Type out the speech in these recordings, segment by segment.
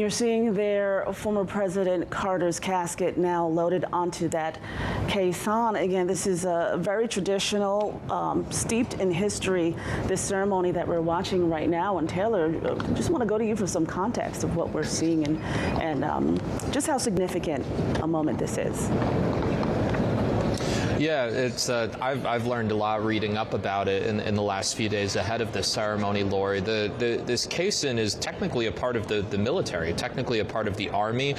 you're seeing there former President Carter's casket now loaded onto that caisson. Again, this is a very traditional, steeped in history, this ceremony that we're watching right now. And Taylor, just want to go to you for some context of what we're seeing and just how significant a moment this is. Yeah, it's I've learned a lot reading up about it in the last few days ahead of this ceremony, Lori. This caisson is technically a part of the military, technically a part of the Army.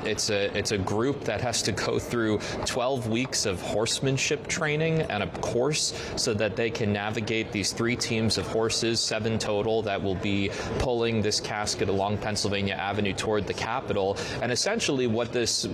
It's a group that has to go through 12 weeks of horsemanship training and a course so that they can navigate these 3 teams of horses, 7 total, that will be pulling this casket along Pennsylvania Avenue toward the Capitol. And essentially what this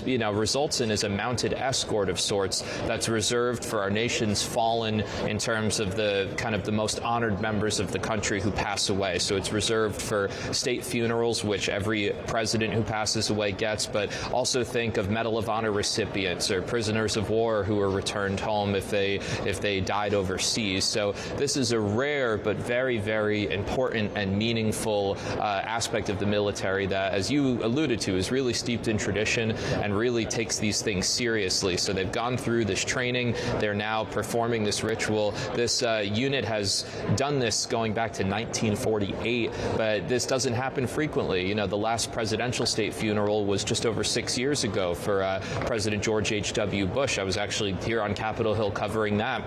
results in is a mounted escort of sorts that's reserved for our nation's fallen in terms of the kind of the most honored members of the country who pass away. So it's reserved for state funerals, which every president who passes away gets, but also think of Medal of Honor recipients or prisoners of war who are returned home if they died overseas. So this is a rare but very, very important and meaningful aspect of the military that, as you alluded to, is really steeped in tradition and really takes these things seriously. So they've gone through this training. They're now performing this ritual. This unit has done this going back to 1948, but this doesn't happen frequently. You know, the last presidential state funeral was just over 6 years ago for President George H.W. Bush. I was actually here on Capitol Hill covering that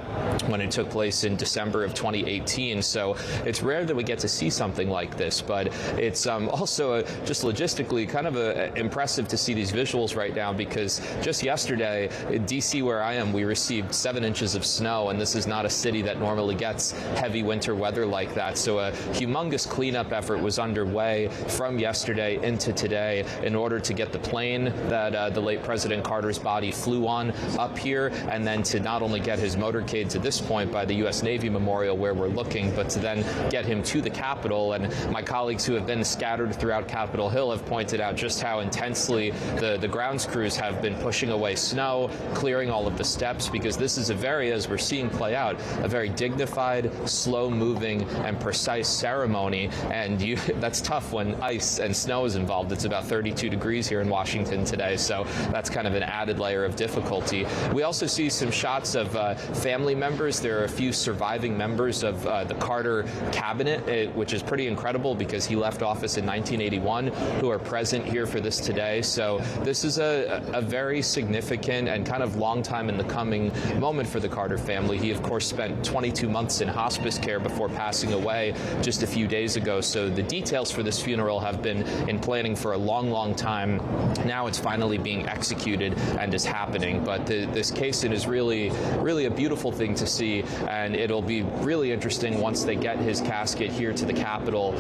when it took place in December of 2018. So it's rare that we get to see something like this, but it's also just logistically kind of impressive to see these visuals right now, because just yesterday in D.C., where I am, we received 7 inches of snow, and this is not a city that normally gets heavy winter weather like that. So a humongous cleanup effort was underway from yesterday into today in order to get the plane that the late President Carter's body flew on up here, and then to not only get his motorcade to this point by the U.S. Navy Memorial where we're looking, but to then get him to the Capitol. And my colleagues who have been scattered throughout Capitol Hill have pointed out just how intensely the grounds crews have been pushing away snow, clearing all of the steps, because this is a very, as we're seeing play out, a very dignified, slow-moving, and precise ceremony. And that's tough when ice and snow is involved. It's about 32 degrees here in Washington today, so that's kind of an added layer of difficulty. We also see some shots of family members. There are a few surviving members of the Carter cabinet, which is pretty incredible because he left office in 1981, who are present here for this today. So this is a very significant and kind of long time in the coming moment for the Carter family. He, of course, spent 22 months in hospice care before passing away just a few days ago. So the details for this funeral have been in planning for a long, long time. Now it's finally being executed and is happening. But this caisson is really, really a beautiful thing to see, and it'll be really interesting once they get his casket here to the Capitol,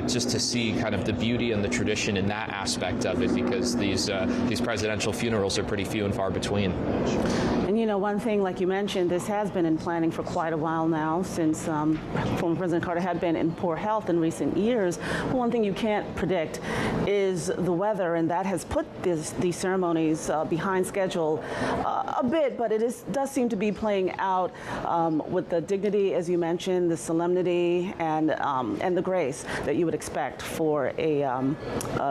just to see kind of the beauty and the tradition in that aspect of it, because these presidential funerals are pretty few and far between. And you know, one thing, like you mentioned, this has been in planning for quite a while now, since former President Carter had been in poor health in recent years. But one thing you can't predict is the weather, and that has put these ceremonies behind schedule a bit, but it does seem to be playing out with the dignity, as you mentioned, the solemnity, and the grace that you would expect for a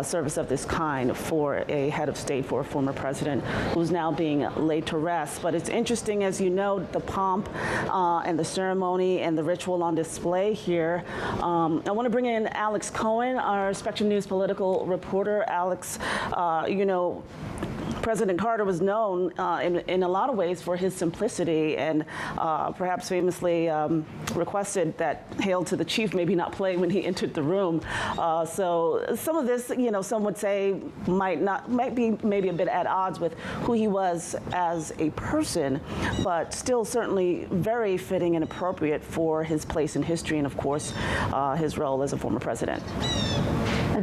service of this kind for a head of state, for a former president who's now being laid to rest. But it's interesting, as you know, the pomp and the ceremony and the ritual on display here. I want to bring in Alex Cohen, our Spectrum News political reporter. Alex, you know, President Carter was known in a lot of ways for his simplicity, and perhaps famously requested that "Hail to the Chief" maybe not play when he entered the room. So some of this, you know, some would say might be maybe a bit at odds with who he was as a person, but still certainly very fitting and appropriate for his place in history and, of course, his role as a former president.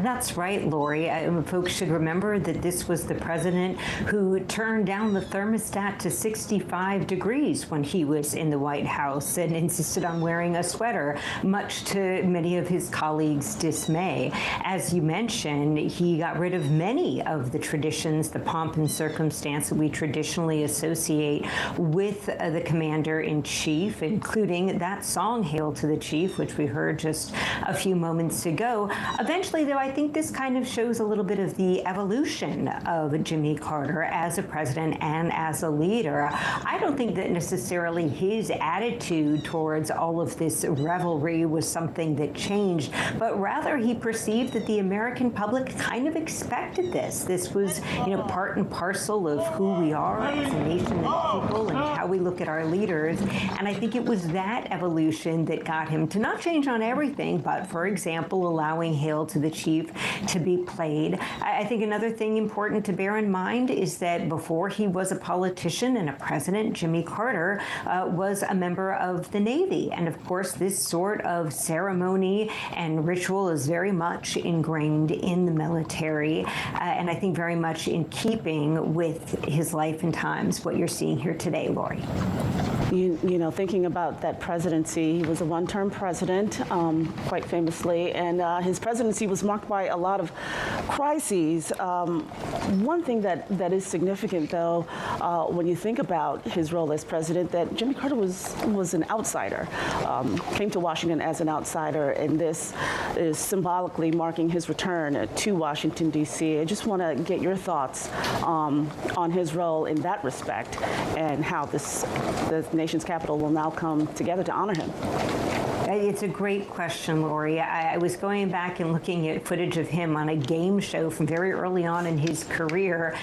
That's right, Lori. Folks should remember that this was the president who turned down the thermostat to 65 degrees when he was in the White House and insisted on wearing a sweater, much to many of his colleagues' dismay. As you mentioned, he got rid of many of the traditions, the pomp and circumstance that we traditionally associate with the commander-in-chief, including that song, Hail to the Chief, which we heard just a few moments ago. Eventually, though, I think this kind of shows a little bit of the evolution of Jimmy Carter as a president and as a leader. I don't think that necessarily his attitude towards all of this revelry was something that changed, but rather he perceived that the American public kind of expected this. This was, part and parcel of who we are as a nation and people and how we look at our leaders. And I think it was that evolution that got him to not change on everything, but, for example, allowing Hail to the Chief to be played. I think another thing important to bear in mind is that before he was a politician and a president, Jimmy Carter was a member of the Navy. And of course, this sort of ceremony and ritual is very much ingrained in the military, and I think very much in keeping with his life and times, what you're seeing here today, Lori. Thinking about that presidency, he was a one-term president, quite famously, and his presidency was marked by a lot of crises. One thing that is significant, though, when you think about his role as president, that Jimmy Carter was an outsider, came to Washington as an outsider, and this is symbolically marking his return to Washington, D.C. I just want to get your thoughts on his role in that respect and how the nation's capital will now come together to honor him. It's a great question, Lori. I was going back and looking at footage of him on a game show from very early on in his career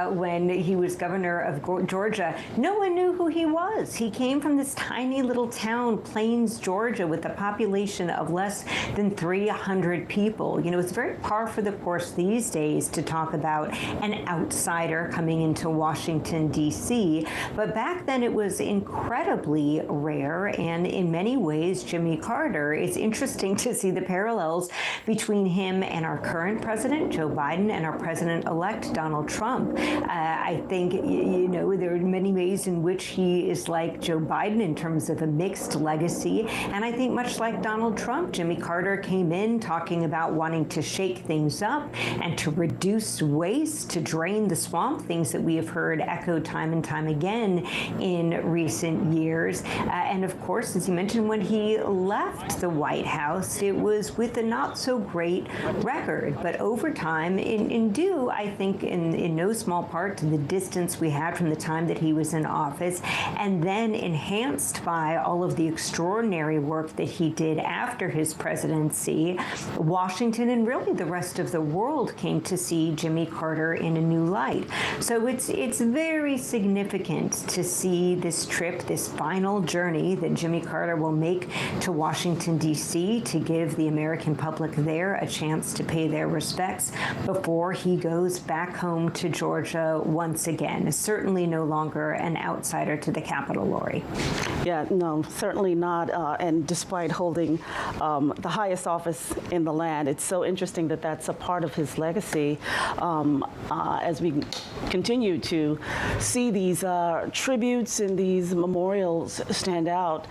when he was governor of Georgia. No one knew who he was. He came from this tiny little town, Plains, Georgia, with a population of less than 300 people. It's very par for the course these days to talk about an outsider coming into Washington, D.C. But back then it was incredibly rare, and in many ways, Jimmy Carter, it's interesting to see the parallels between him and our current president, Joe Biden, and our president-elect, Donald Trump. I think, there are many ways in which he is like Joe Biden in terms of a mixed legacy. And I think much like Donald Trump, Jimmy Carter came in talking about wanting to shake things up and to reduce waste, to drain the swamp, things that we have heard echoed time and time again in recent years. And of course, as you mentioned, when he left the White House, it was with a not so great record. But over time, in due, I think, in no small part to the distance we had from the time that he was in office, and then enhanced by all of the extraordinary work that he did after his presidency, Washington and really the rest of the world came to see Jimmy Carter in a new light. So it's very significant to see this trip, this final journey that Jimmy Carter will make to Washington, D.C. to give the American public there a chance to pay their respects before he goes back home to Georgia once again. Certainly no longer an outsider to the Capitol, Lori. Yeah, no, certainly not. And despite holding the highest office in the land, it's so interesting that that's a part of his legacy. As we continue to see these tributes and these memorials stand out.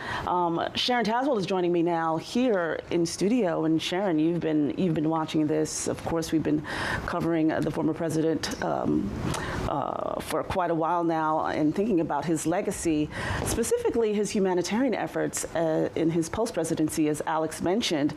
Sharon Tazewell is joining me now here in studio. And Sharon, you've been watching this. Of course, we've been covering the former president for quite a while now and thinking about his legacy, specifically his humanitarian efforts in his post-presidency, as Alex mentioned.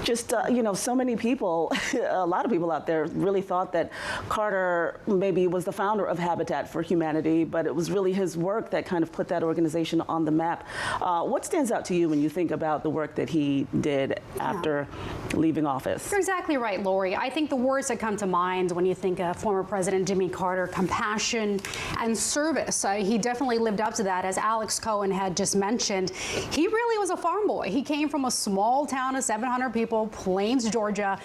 Just, so many people, a lot of people out there really thought that Carter maybe was the founder of Habitat for Humanity, but it was really his work that kind of put that organization on the map. What stands out to you when you think about the work that he did after leaving office? You're exactly right, Lori. I think the words that come to mind when you think of former President Jimmy Carter, compassion and service. He definitely lived up to that. As Alex Cohen had just mentioned, he really was a farm boy. He came from a small town of 700 people, Plains, Georgia,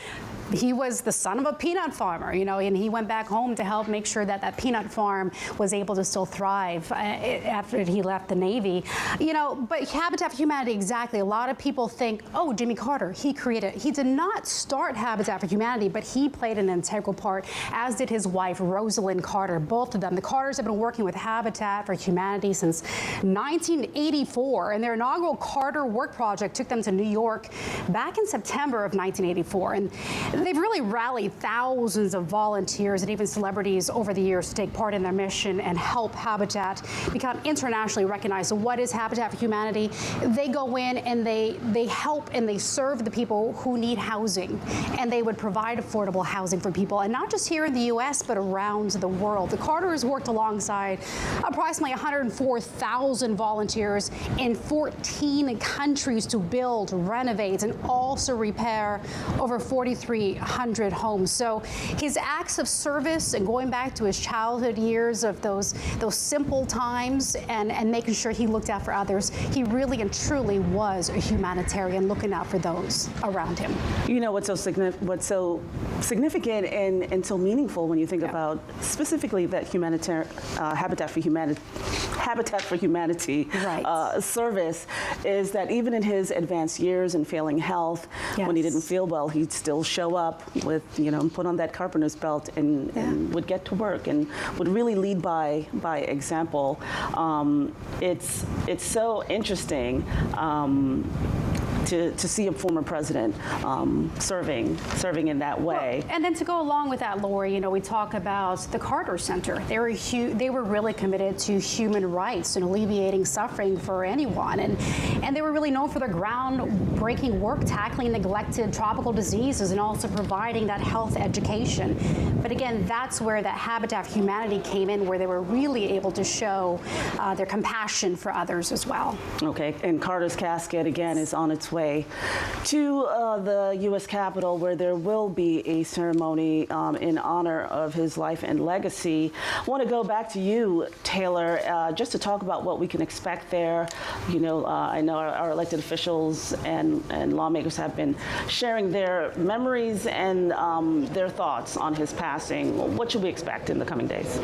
he was the son of a peanut farmer, you know, and he went back home to help make sure that that peanut farm was able to still thrive after he left the Navy. You know, but Habitat for Humanity, exactly. A lot of people think, oh, Jimmy Carter, he created it. He did not start Habitat for Humanity, but he played an integral part, as did his wife, Rosalind Carter, both of them. The Carters have been working with Habitat for Humanity since 1984, and their inaugural Carter Work Project took them to New York back in September of 1984. And they've really rallied thousands of volunteers and even celebrities over the years to take part in their mission and help Habitat become internationally recognized. So what is Habitat for Humanity? They go in and they help and they serve the people who need housing, and they would provide affordable housing for people, and not just here in the U.S., but around the world. The Carters worked alongside approximately 104,000 volunteers in 14 countries to build, renovate, and also repair over 4,300 homes. So his acts of service and going back to his childhood years of those simple times and making sure he looked out for others, he really and truly was a humanitarian looking out for those around him. You know, what's so significant and so meaningful when you think about specifically that Habitat for Humanity Right. Service is that even in his advanced years and failing health, when he didn't feel well, he'd still show up with, you know, put on that carpenter's belt and would get to work and would really lead by example. It's so interesting to see a former president serving in that way. Well, and then to go along with that, Lori, you know, we talk about the Carter Center. They were really committed to human rights and alleviating suffering for anyone, and they were really known for their groundbreaking work tackling neglected tropical diseases and also providing that health education. But again, that's where that Habitat for Humanity came in, where they were really able to show their compassion for others as well. Okay, and Carter's casket again is on its way to the U.S. Capitol, where there will be a ceremony in honor of his life and legacy. I want to go back to you, Taylor, just to talk about what we can expect there. You know, I know our elected officials and lawmakers have been sharing their memories and their thoughts on his passing. What should we expect in the coming days?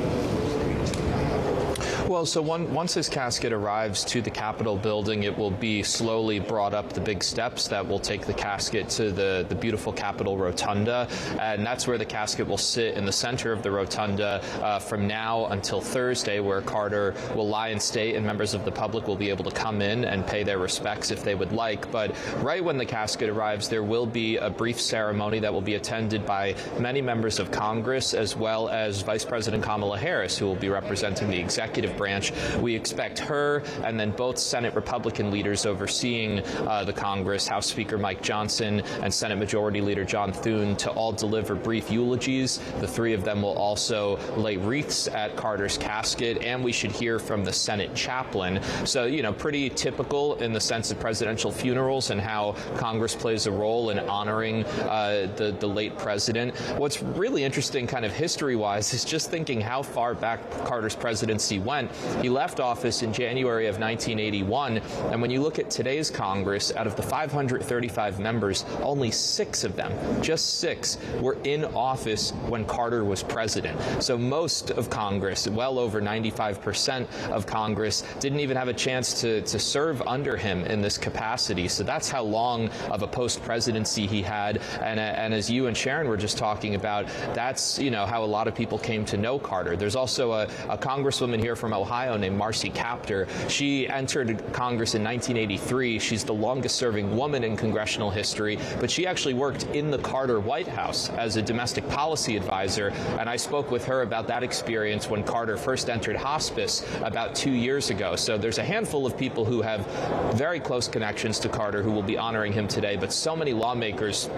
Well, so once his casket arrives to the Capitol building, it will be slowly brought up the big steps that will take the casket to the beautiful Capitol Rotunda. And that's where the casket will sit, in the center of the Rotunda from now until Thursday, where Carter will lie in state and members of the public will be able to come in and pay their respects if they would like. But right when the casket arrives, there will be a brief ceremony that will be attended by many members of Congress, as well as Vice President Kamala Harris, who will be representing the executive branch. We expect her and then both Senate Republican leaders overseeing the Congress, House Speaker Mike Johnson and Senate Majority Leader John Thune, to all deliver brief eulogies. The three of them will also lay wreaths at Carter's casket, and we should hear from the Senate chaplain. So, you know, pretty typical in the sense of presidential funerals and how Congress plays a role in honoring the late president. What's really interesting kind of history-wise is just thinking how far back Carter's presidency went. He left office in January of 1981, and when you look at today's Congress, out of the 535 members, only 6 of them, just 6, were in office when Carter was president. So most of Congress, well over 95% of Congress, didn't even have a chance to serve under him in this capacity. So that's how long of a post-presidency he had. And as you and Sharon were just talking about, that's, you know, how a lot of people came to know Carter. There's also a congresswoman here from Ohio named Marcy Kaptur. She entered Congress in 1983. She's the longest-serving woman in congressional history, but she actually worked in the Carter White House as a domestic policy advisor, and I spoke with her about that experience when Carter first entered hospice about 2 years ago. So there's a handful of people who have very close connections to Carter who will be honoring him today, but so many lawmakers,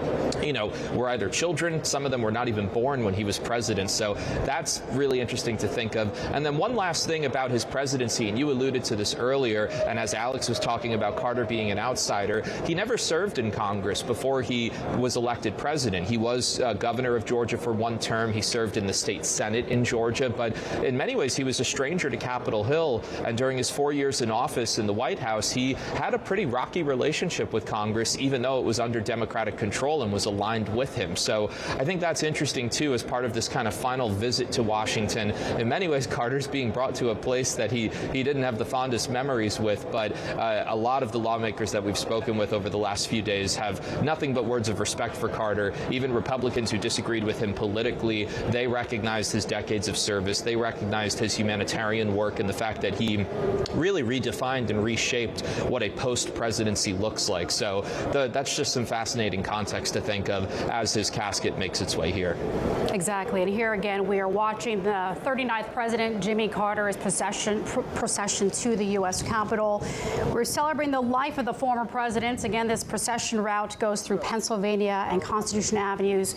you know, were either children, some of them were not even born when he was president, so that's really interesting to think of. And then one last thing about his presidency, and you alluded to this earlier, and as Alex was talking about Carter being an outsider, he never served in Congress before he was elected president. He was governor of Georgia for one term. He served in the state Senate in Georgia, but in many ways he was a stranger to Capitol Hill, and during his 4 years in office in the White House, he had a pretty rocky relationship with Congress, even though it was under Democratic control and was aligned with him. So I think that's interesting, too, as part of this kind of final visit to Washington. In many ways, Carter's being brought to a place that he didn't have the fondest memories with, but a lot of the lawmakers that we've spoken with over the last few days have nothing but words of respect for Carter. Even Republicans who disagreed with him politically, they recognized his decades of service. They recognized his humanitarian work and the fact that he really redefined and reshaped what a post-presidency looks like. So that's just some fascinating context to think of as his casket makes its way here. Exactly. And here again, we are watching the 39th President Jimmy Carter's procession to the U.S. Capitol. We're celebrating the life of the former president. Again, this procession route goes through Pennsylvania and Constitution Avenues.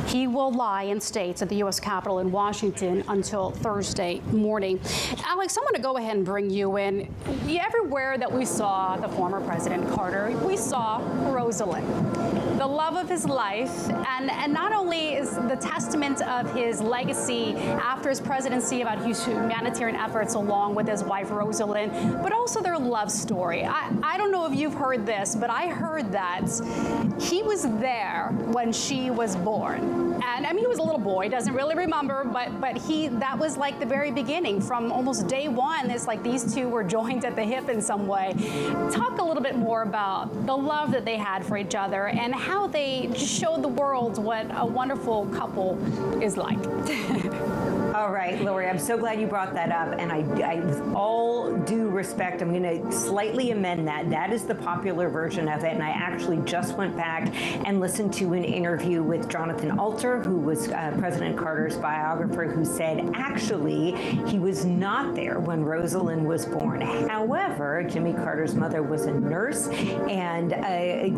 He will lie in state at the U.S. Capitol in Washington until Thursday morning. Alex, I want to go ahead and bring you in. Everywhere that we saw the former President Carter, we saw Rosalind, the love of his life, and not only is the testament of his legacy after his presidency about his humanitarian efforts along with his wife Rosalind, but also their love story. I don't know if you've heard this, but I heard that he was there when she was born. And I mean, he was a little boy, doesn't really remember, but that was like the very beginning. From almost day one, it's like these two were joined at the hip in some way. Talk a little bit more about the love that they had for each other and how they just showed the world what a wonderful couple is like. All right, Lori, I'm so glad you brought that up. And I with all due respect, I'm going to slightly amend that. That is the popular version of it. And I actually just went back and listened to an interview with Jonathan Alter, who was President Carter's biographer, who said, actually, he was not there when Rosalind was born. However, Jimmy Carter's mother was a nurse, and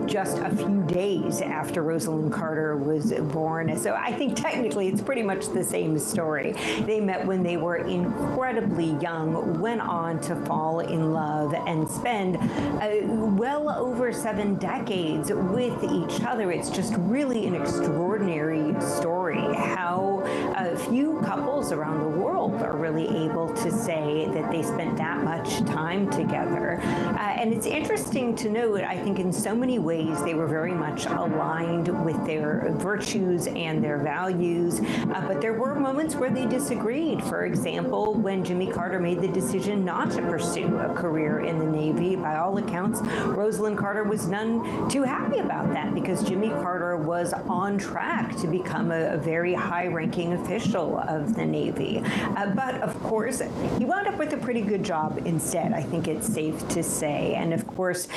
just a few days after Rosalind Carter was born. So I think technically it's pretty much the same story. They met when they were incredibly young, went on to fall in love and spend well over 7 decades with each other. It's just really an extraordinary story how few couples around the world are really able to say that they spent that much time together. And it's interesting to note, I think in so many ways they were very much aligned with their virtues and their values, but there were moments where they disagreed. For example, when Jimmy Carter made the decision not to pursue a career in the Navy, by all accounts, Rosalind Carter was none too happy about that because Jimmy Carter was on track to become a very high-ranking official of the Navy. But of course, he wound up with a pretty good job instead, I think it's safe to say. And of course,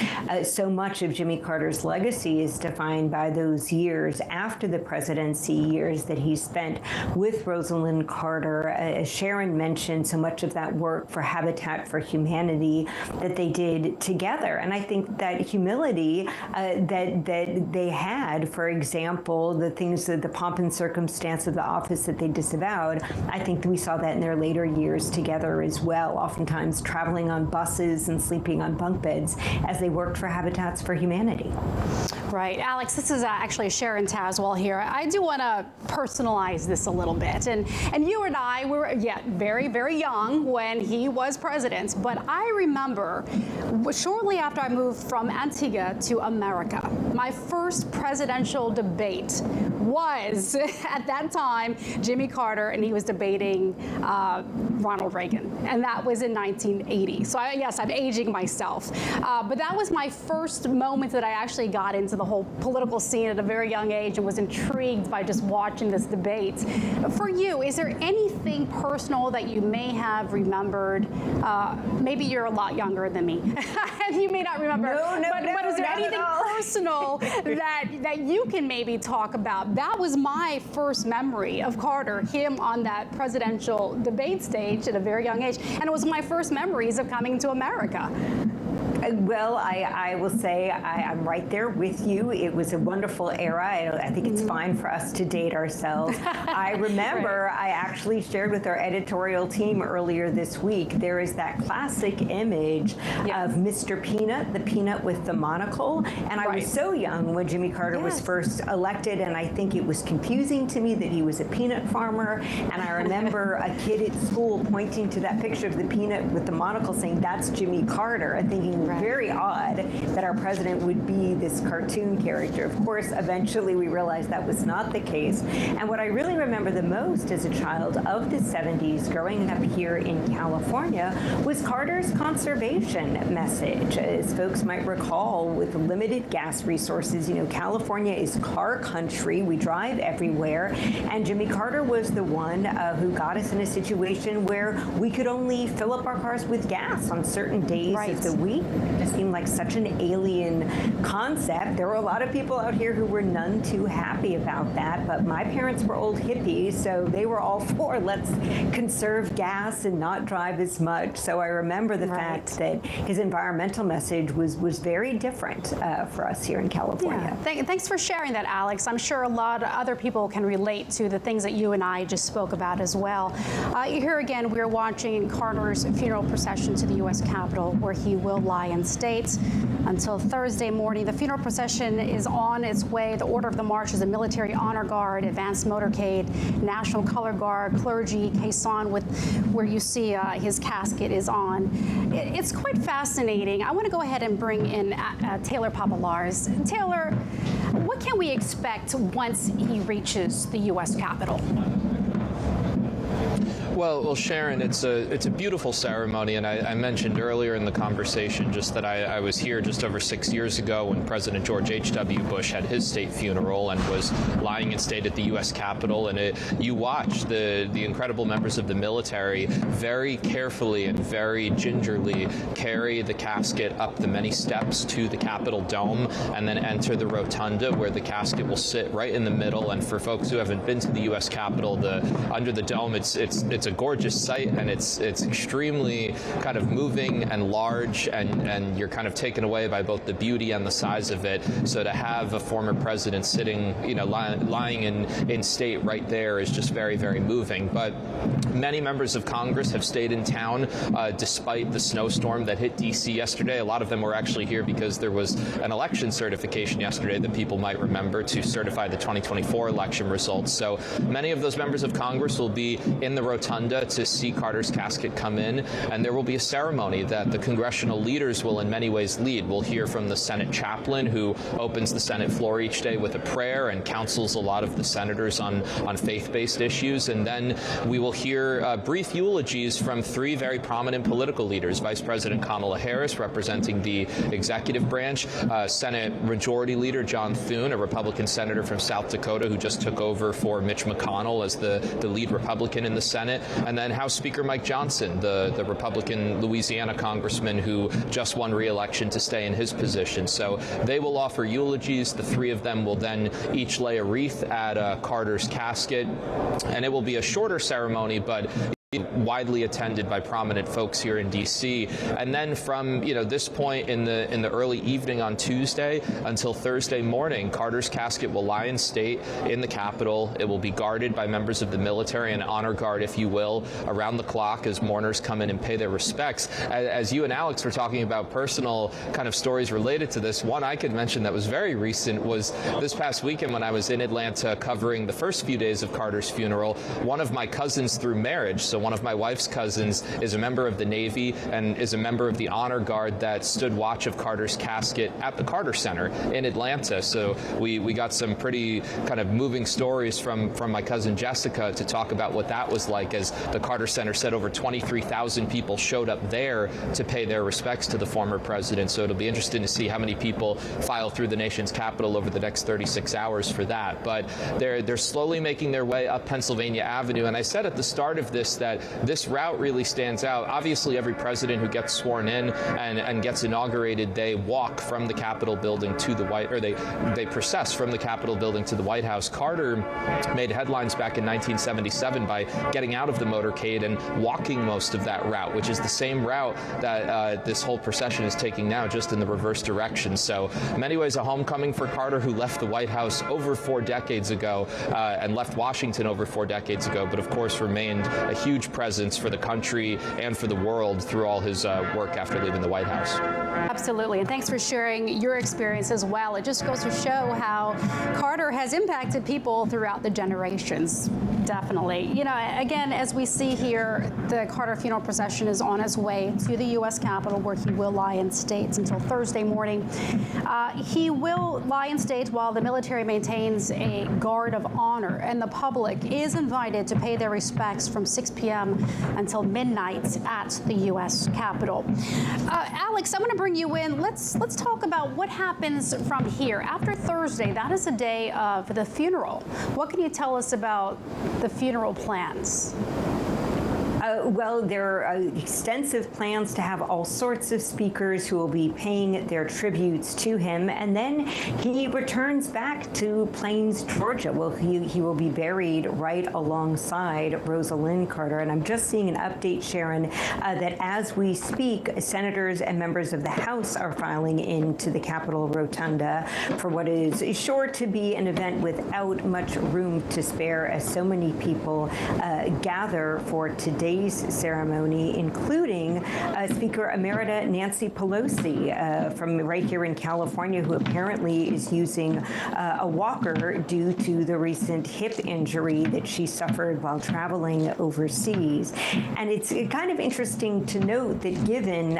so much of Jimmy Carter's legacy is defined by those years after the presidency, years that he spent with Rosalind Carter. As Sharon mentioned, so much of that work for Habitat for Humanity that they did together. And I think that humility that they had, for example, the things that the pomp and circumstance of the office that they disavowed, I think we saw that in their later years together as well, oftentimes traveling on buses and sleeping on bunk beds as they worked for Habitats for Humanity. Right. Alex, this is actually Sharon Tazwell here. I do want to personalize this a little bit. And you and I were, very, very young when he was president. But I remember shortly after I moved from Antigua to America, my first presidential debate was, at that time, Jimmy Carter, and he was debating Ronald Reagan. And that was in 1980. So yes, I'm aging myself. But that was my first moment that I actually got into the whole political scene at a very young age and was intrigued by just watching this debate. For you, is there anything personal that you may have remembered? Maybe you're a lot younger than me, and you may not remember. But is there anything personal that you can maybe talk about? That was my first memory of Carter, him on that presidential debate stage at a very young age, and it was my first memories of coming to America. Well, I will say I'm right there with you. It was a wonderful era. I think it's fine for us to date ourselves. I remember Right. I actually shared with our editorial team earlier this week, there is that classic image of Mr. Peanut, the peanut with the monocle. And I was so young when Jimmy Carter was first elected, and I think it was confusing to me that he was a peanut farmer. And I remember a kid at school pointing to that picture of the peanut with the monocle saying, that's Jimmy Carter, and thinking very odd that our president would be this cartoon character. Of course, eventually we realized that was not the case. And what I really remember the most as a child of the 70s growing up here in California was Carter's conservation message. As folks might recall, with limited gas resources, California is car country. We drive everywhere. And Jimmy Carter was the one who got us in a situation where we could only fill up our cars with gas on certain days of the week. It just seemed like such an alien concept. There were a lot of people out here who were none too happy about that, but my parents were old hippies, so they were all for let's conserve gas and not drive as much. So I remember the fact that his environmental message was very different for us here in California. Thanks for sharing that, Alex. I'm sure a lot of other people can relate to the things that you and I just spoke about as well. Here again, we're watching Carter's funeral procession to the U.S. Capitol, where he will lie in state until Thursday morning. The funeral procession is on its way. The order of the march is a military honor guard, advanced motorcade, National Color Guard, clergy, caisson, with where you see his casket is on. It's quite fascinating. I want to go ahead and bring in Taylor Papalars. Taylor, what can we expect once he reaches the U.S. Capitol? Well, Sharon, it's a beautiful ceremony, and I mentioned earlier in the conversation just that I was here just over 6 years ago when President George H.W. Bush had his state funeral and was lying in state at the U.S. Capitol, and you watch the incredible members of the military very carefully and very gingerly carry the casket up the many steps to the Capitol dome and then enter the rotunda where the casket will sit right in the middle. And for folks who haven't been to the U.S. Capitol, under the dome, it's a gorgeous sight, and it's extremely kind of moving and large, and you're kind of taken away by both the beauty and the size of it. So to have a former president sitting, lying in state right there is just very, very moving. But many members of Congress have stayed in town despite the snowstorm that hit D.C. yesterday. A lot of them were actually here because there was an election certification yesterday that people might remember to certify the 2024 election results. So many of those members of Congress will be in the rotunda to see Carter's casket come in, and there will be a ceremony that the congressional leaders will in many ways lead. We'll hear from the Senate chaplain, who opens the Senate floor each day with a prayer and counsels a lot of the senators on faith-based issues. And then we will hear brief eulogies from three very prominent political leaders: Vice President Kamala Harris, representing the executive branch, Senate Majority Leader John Thune, a Republican senator from South Dakota who just took over for Mitch McConnell as the lead Republican in the Senate, and then House Speaker Mike Johnson, the Republican Louisiana congressman who just won re-election to stay in his position. So they will offer eulogies. The three of them will then each lay a wreath at Carter's casket, and it will be a shorter ceremony, but widely attended by prominent folks here in D.C. And then from this point in the early evening on Tuesday until Thursday morning, Carter's casket will lie in state in the Capitol. It will be guarded by members of the military, an honor guard, if you will, around the clock as mourners come in and pay their respects. As you and Alex were talking about personal kind of stories related to this, one I could mention that was very recent was this past weekend when I was in Atlanta covering the first few days of Carter's funeral. One of my cousins through marriage, so one of my wife's cousins, is a member of the Navy and is a member of the honor guard that stood watch of Carter's casket at the Carter Center in Atlanta. So we got some pretty kind of moving stories from my cousin Jessica to talk about what that was like, as the Carter Center said over 23,000 people showed up there to pay their respects to the former president. So it'll be interesting to see how many people file through the nation's capital over the next 36 hours for that. But they're slowly making their way up Pennsylvania Avenue. And I said at the start of this that that this route really stands out. Obviously, every president who gets sworn in and gets inaugurated, they walk from the Capitol building to the they process from the Capitol building to the White House. Carter made headlines back in 1977 by getting out of the motorcade and walking most of that route, which is the same route that this whole procession is taking now, just in the reverse direction. So in many ways, a homecoming for Carter, who left the White House over 4 decades ago and left Washington over 4 decades ago, but of course remained a huge presence for the country and for the world through all his work after leaving the White House. Absolutely, and thanks for sharing your experience as well. It just goes to show how Carter has impacted people throughout the generations. Definitely. You know, again, as we see here, the Carter funeral procession is on its way to the U.S. Capitol, where he will lie in state until Thursday morning. He will lie in state while the military maintains a guard of honor, and the public is invited to pay their respects from 6 p.m. until midnight at the U.S. Capitol. Alex, I'm going to bring you in. Let's talk about what happens from here. After Thursday, that is the day of the funeral. What can you tell us about the funeral plans? Well, there are extensive plans to have all sorts of speakers who will be paying their tributes to him, and then he returns back to Plains, Georgia. Well, he will be buried right alongside Rosalind Carter. And I'm just seeing an update, Sharon, that as we speak, senators and members of the House are filing into the Capitol Rotunda for what is sure to be an event without much room to spare, as so many people gather for today's ceremony, including Speaker Emerita Nancy Pelosi from right here in California, who apparently is using a walker due to the recent hip injury that she suffered while traveling overseas. And it's kind of interesting to note that given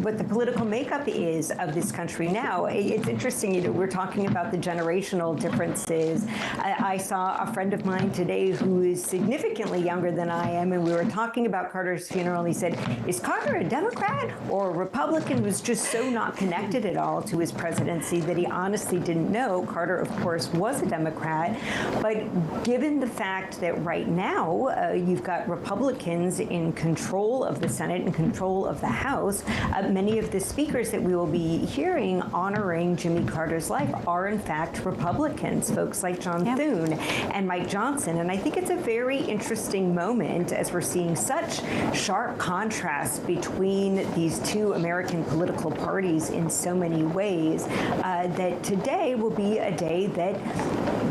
what the political makeup is of this country now, it's interesting, you know, we're talking about the generational differences. I saw a friend of mine today who is significantly younger than I am, and we were talking about Carter's funeral, and he said, is Carter a Democrat or a Republican? Was just so not connected at all to his presidency that he honestly didn't know. Carter, of course, was a Democrat, but given the fact that right now you've got Republicans in control of the Senate and control of the House, many of the speakers that we will be hearing honoring Jimmy Carter's life are in fact Republicans, folks like John Thune and Mike Johnson. And I think it's a very interesting moment as we're seeing such sharp contrast between these two American political parties in so many ways, that today will be a day that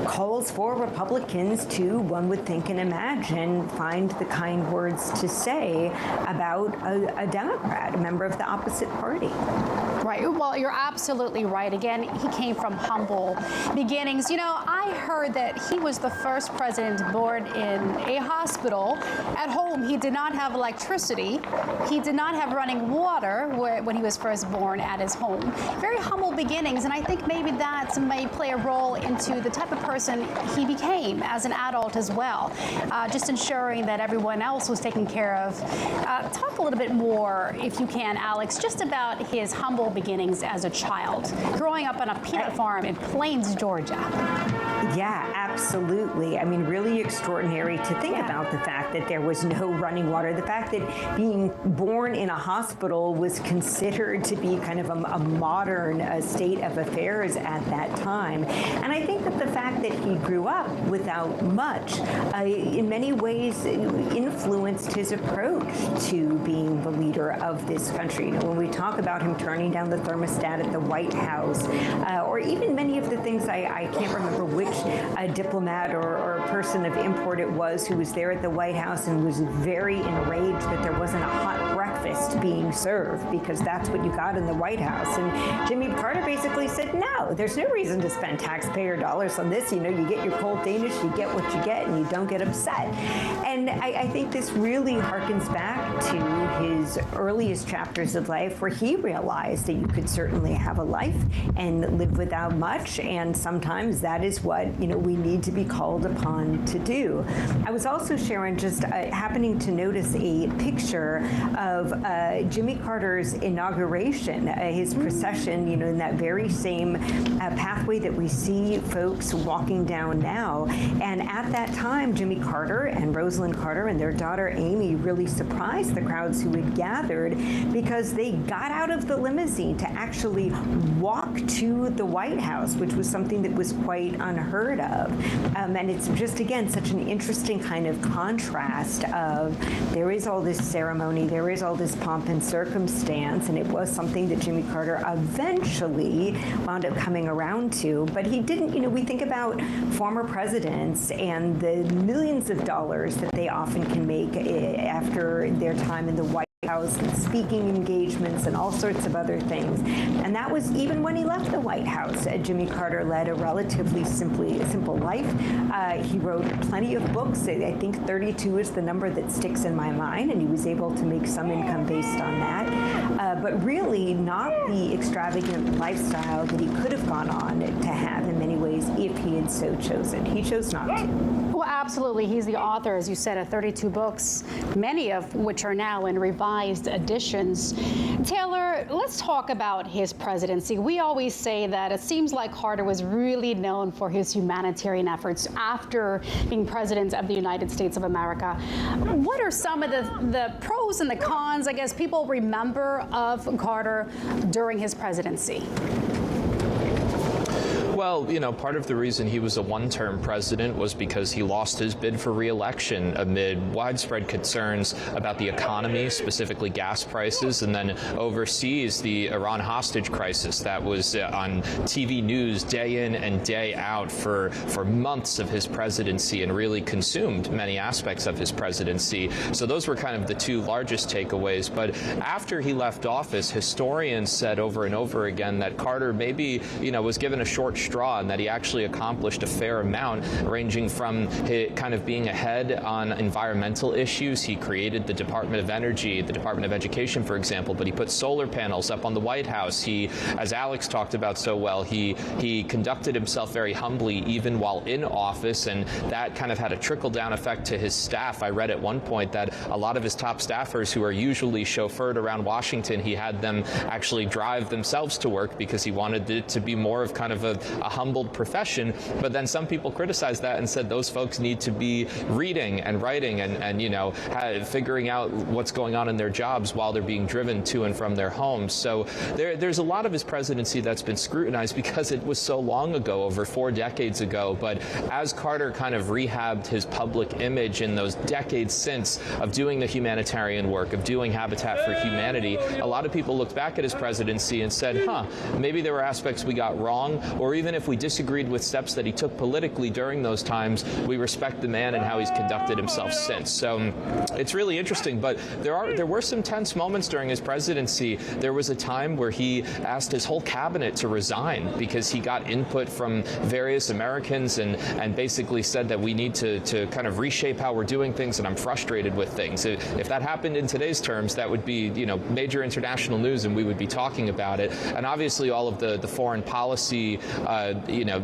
calls for Republicans to, one would think and imagine, find the kind words to say about a Democrat, a member of the opposite party. Right. Well, you're absolutely right. Again, he came from humble beginnings. You know, I heard that he was the first president born in a hospital at home. He did not have electricity. He did not have running water when he was first born at his home. Very humble beginnings, and I think maybe that may play a role into the type of person he became as an adult as well, just ensuring that everyone else was taken care of. Talk a little bit more, if you can, Alex, just about his humble beginnings as a child, growing up on a peanut farm in Plains, Georgia. Yeah, absolutely. I mean, really extraordinary to think about the fact that there was no running water, the fact that being born in a hospital was considered to be kind of a modern state of affairs at that time. And I think that the fact that he grew up without much, in many ways influenced his approach to being the leader of this country. You know, when we talk about him turning down the thermostat at the White House, or even many of the things, I can't remember which diplomat or person of import it was who was there at the White House and was very enraged that there wasn't a hot breakfast being served, because that's what you got in the White House. And Jimmy Carter basically said, no, there's no reason to spend taxpayer dollars on this. You know, you get your cold Danish, you get what you get, and you don't get upset. And I think this really harkens back to his earliest chapters of life where he realized that you could certainly have a life and live without much, and sometimes that is what we need to be called upon to do. I was also, Sharon, just happening to notice a picture of Jimmy Carter's inauguration, his procession, in that very same pathway that we see folks walking down now. And at that time, Jimmy Carter and Rosalind Carter and their daughter Amy really surprised the crowds who had gathered because they got out of the limousine to actually walk to the White House, which was something that was quite unheard of. And it's just, again, such an interesting kind of contrast of there is all this ceremony, there is all this pomp and circumstance, and it was something that Jimmy Carter eventually wound up coming around to. But he didn't, we think about former presidents and the millions of dollars that they often can make after their time in the White House and speaking engagements and all sorts of other things. And that was even when he left the White House. Jimmy Carter led a relatively simple life. He wrote plenty of books. I think 32 is the number that sticks in my mind, and he was able to make some income based on that. But really not the extravagant lifestyle that he could have gone on to have in many ways if he had so chosen. He chose not to. Well, absolutely. He's the author, as you said, of 32 books, many of which are now in revised editions. Taylor, let's talk about his presidency. We always say that it seems like Carter was really known for his humanitarian efforts after being president of the United States of America. What are some of the pros and the cons, I guess, people remember of Carter during his presidency? Well, part of the reason he was a one-term president was because he lost his bid for re-election amid widespread concerns about the economy, specifically gas prices, and then overseas, the Iran hostage crisis that was on TV news day in and day out for months of his presidency and really consumed many aspects of his presidency. So those were kind of the two largest takeaways. But after he left office, historians said over and over again that Carter maybe, was given a short straw and that he actually accomplished a fair amount, ranging from kind of being ahead on environmental issues. He created the Department of Energy, the Department of Education, for example, but he put solar panels up on the White House. He, as Alex talked about so well, he conducted himself very humbly even while in office, and that kind of had a trickle-down effect to his staff. I read at one point that a lot of his top staffers who are usually chauffeured around Washington, he had them actually drive themselves to work because he wanted it to be more of kind of a humbled profession. But then some people criticized that and said those folks need to be reading and writing and figuring out what's going on in their jobs while they're being driven to and from their homes. So there's a lot of his presidency that's been scrutinized because it was so long ago, over 4 decades ago. But as Carter kind of rehabbed his public image in those decades since of doing the humanitarian work, of doing Habitat for Humanity, a lot of people looked back at his presidency and said, maybe there were aspects we got wrong, or even if we disagreed with steps that he took politically during those times, we respect the man and how he's conducted himself since. So it's really interesting, but there were some tense moments during his presidency. There was a time where he asked his whole cabinet to resign because he got input from various Americans and basically said that we need to kind of reshape how we're doing things, and I'm frustrated with things. If that happened in today's terms, that would be major international news, and we would be talking about it. And obviously all of the foreign policy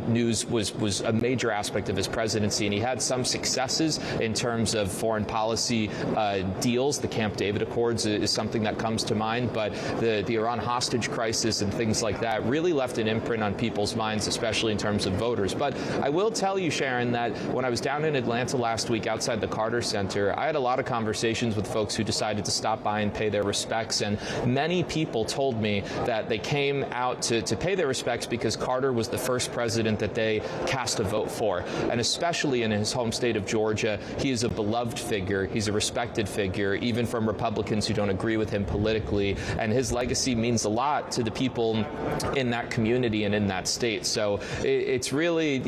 news was a major aspect of his presidency, and he had some successes in terms of foreign policy deals. The Camp David Accords is something that comes to mind, but the Iran hostage crisis and things like that really left an imprint on people's minds, especially in terms of voters. But I will tell you, Sharon, that when I was down in Atlanta last week outside the Carter Center, I had a lot of conversations with folks who decided to stop by and pay their respects, and many people told me that they came out to pay their respects because Carter was the first president that they cast a vote for. And especially in his home state of Georgia, he is a beloved figure. He's a respected figure, even from Republicans who don't agree with him politically. And his legacy means a lot to the people in that community and in that state. So it's really,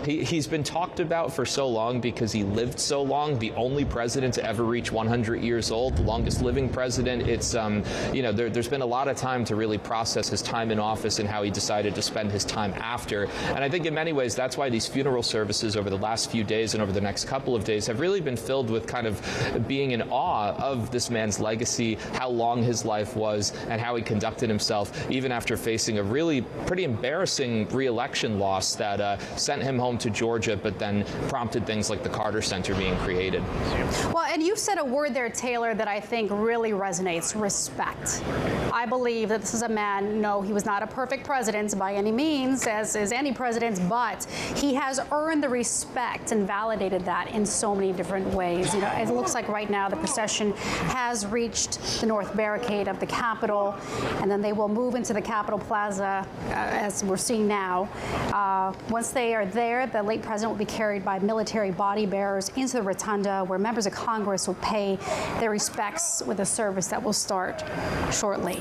he's been talked about for so long because he lived so long, the only president to ever reach 100 years old, the longest living president. It's, there's been a lot of time to really process his time in office and how he decided to spend his time time after. And I think in many ways that's why these funeral services over the last few days and over the next couple of days have really been filled with kind of being in awe of this man's legacy, how long his life was, and how he conducted himself even after facing a really pretty embarrassing re-election loss that sent him home to Georgia, but then prompted things like the Carter Center being created. Well, and you've said a word there, Taylor, that I think really resonates: respect. I believe that this is a man, no, he was not a perfect president by any means, as is any president, but he has earned the respect and validated that in so many different ways. You know, it looks like right now the procession has reached the north barricade of the Capitol, and then they will move into the Capitol Plaza, as we're seeing now. Once they are there, the late president will be carried by military body bearers into the rotunda, where members of Congress will pay their respects with a service that will start shortly.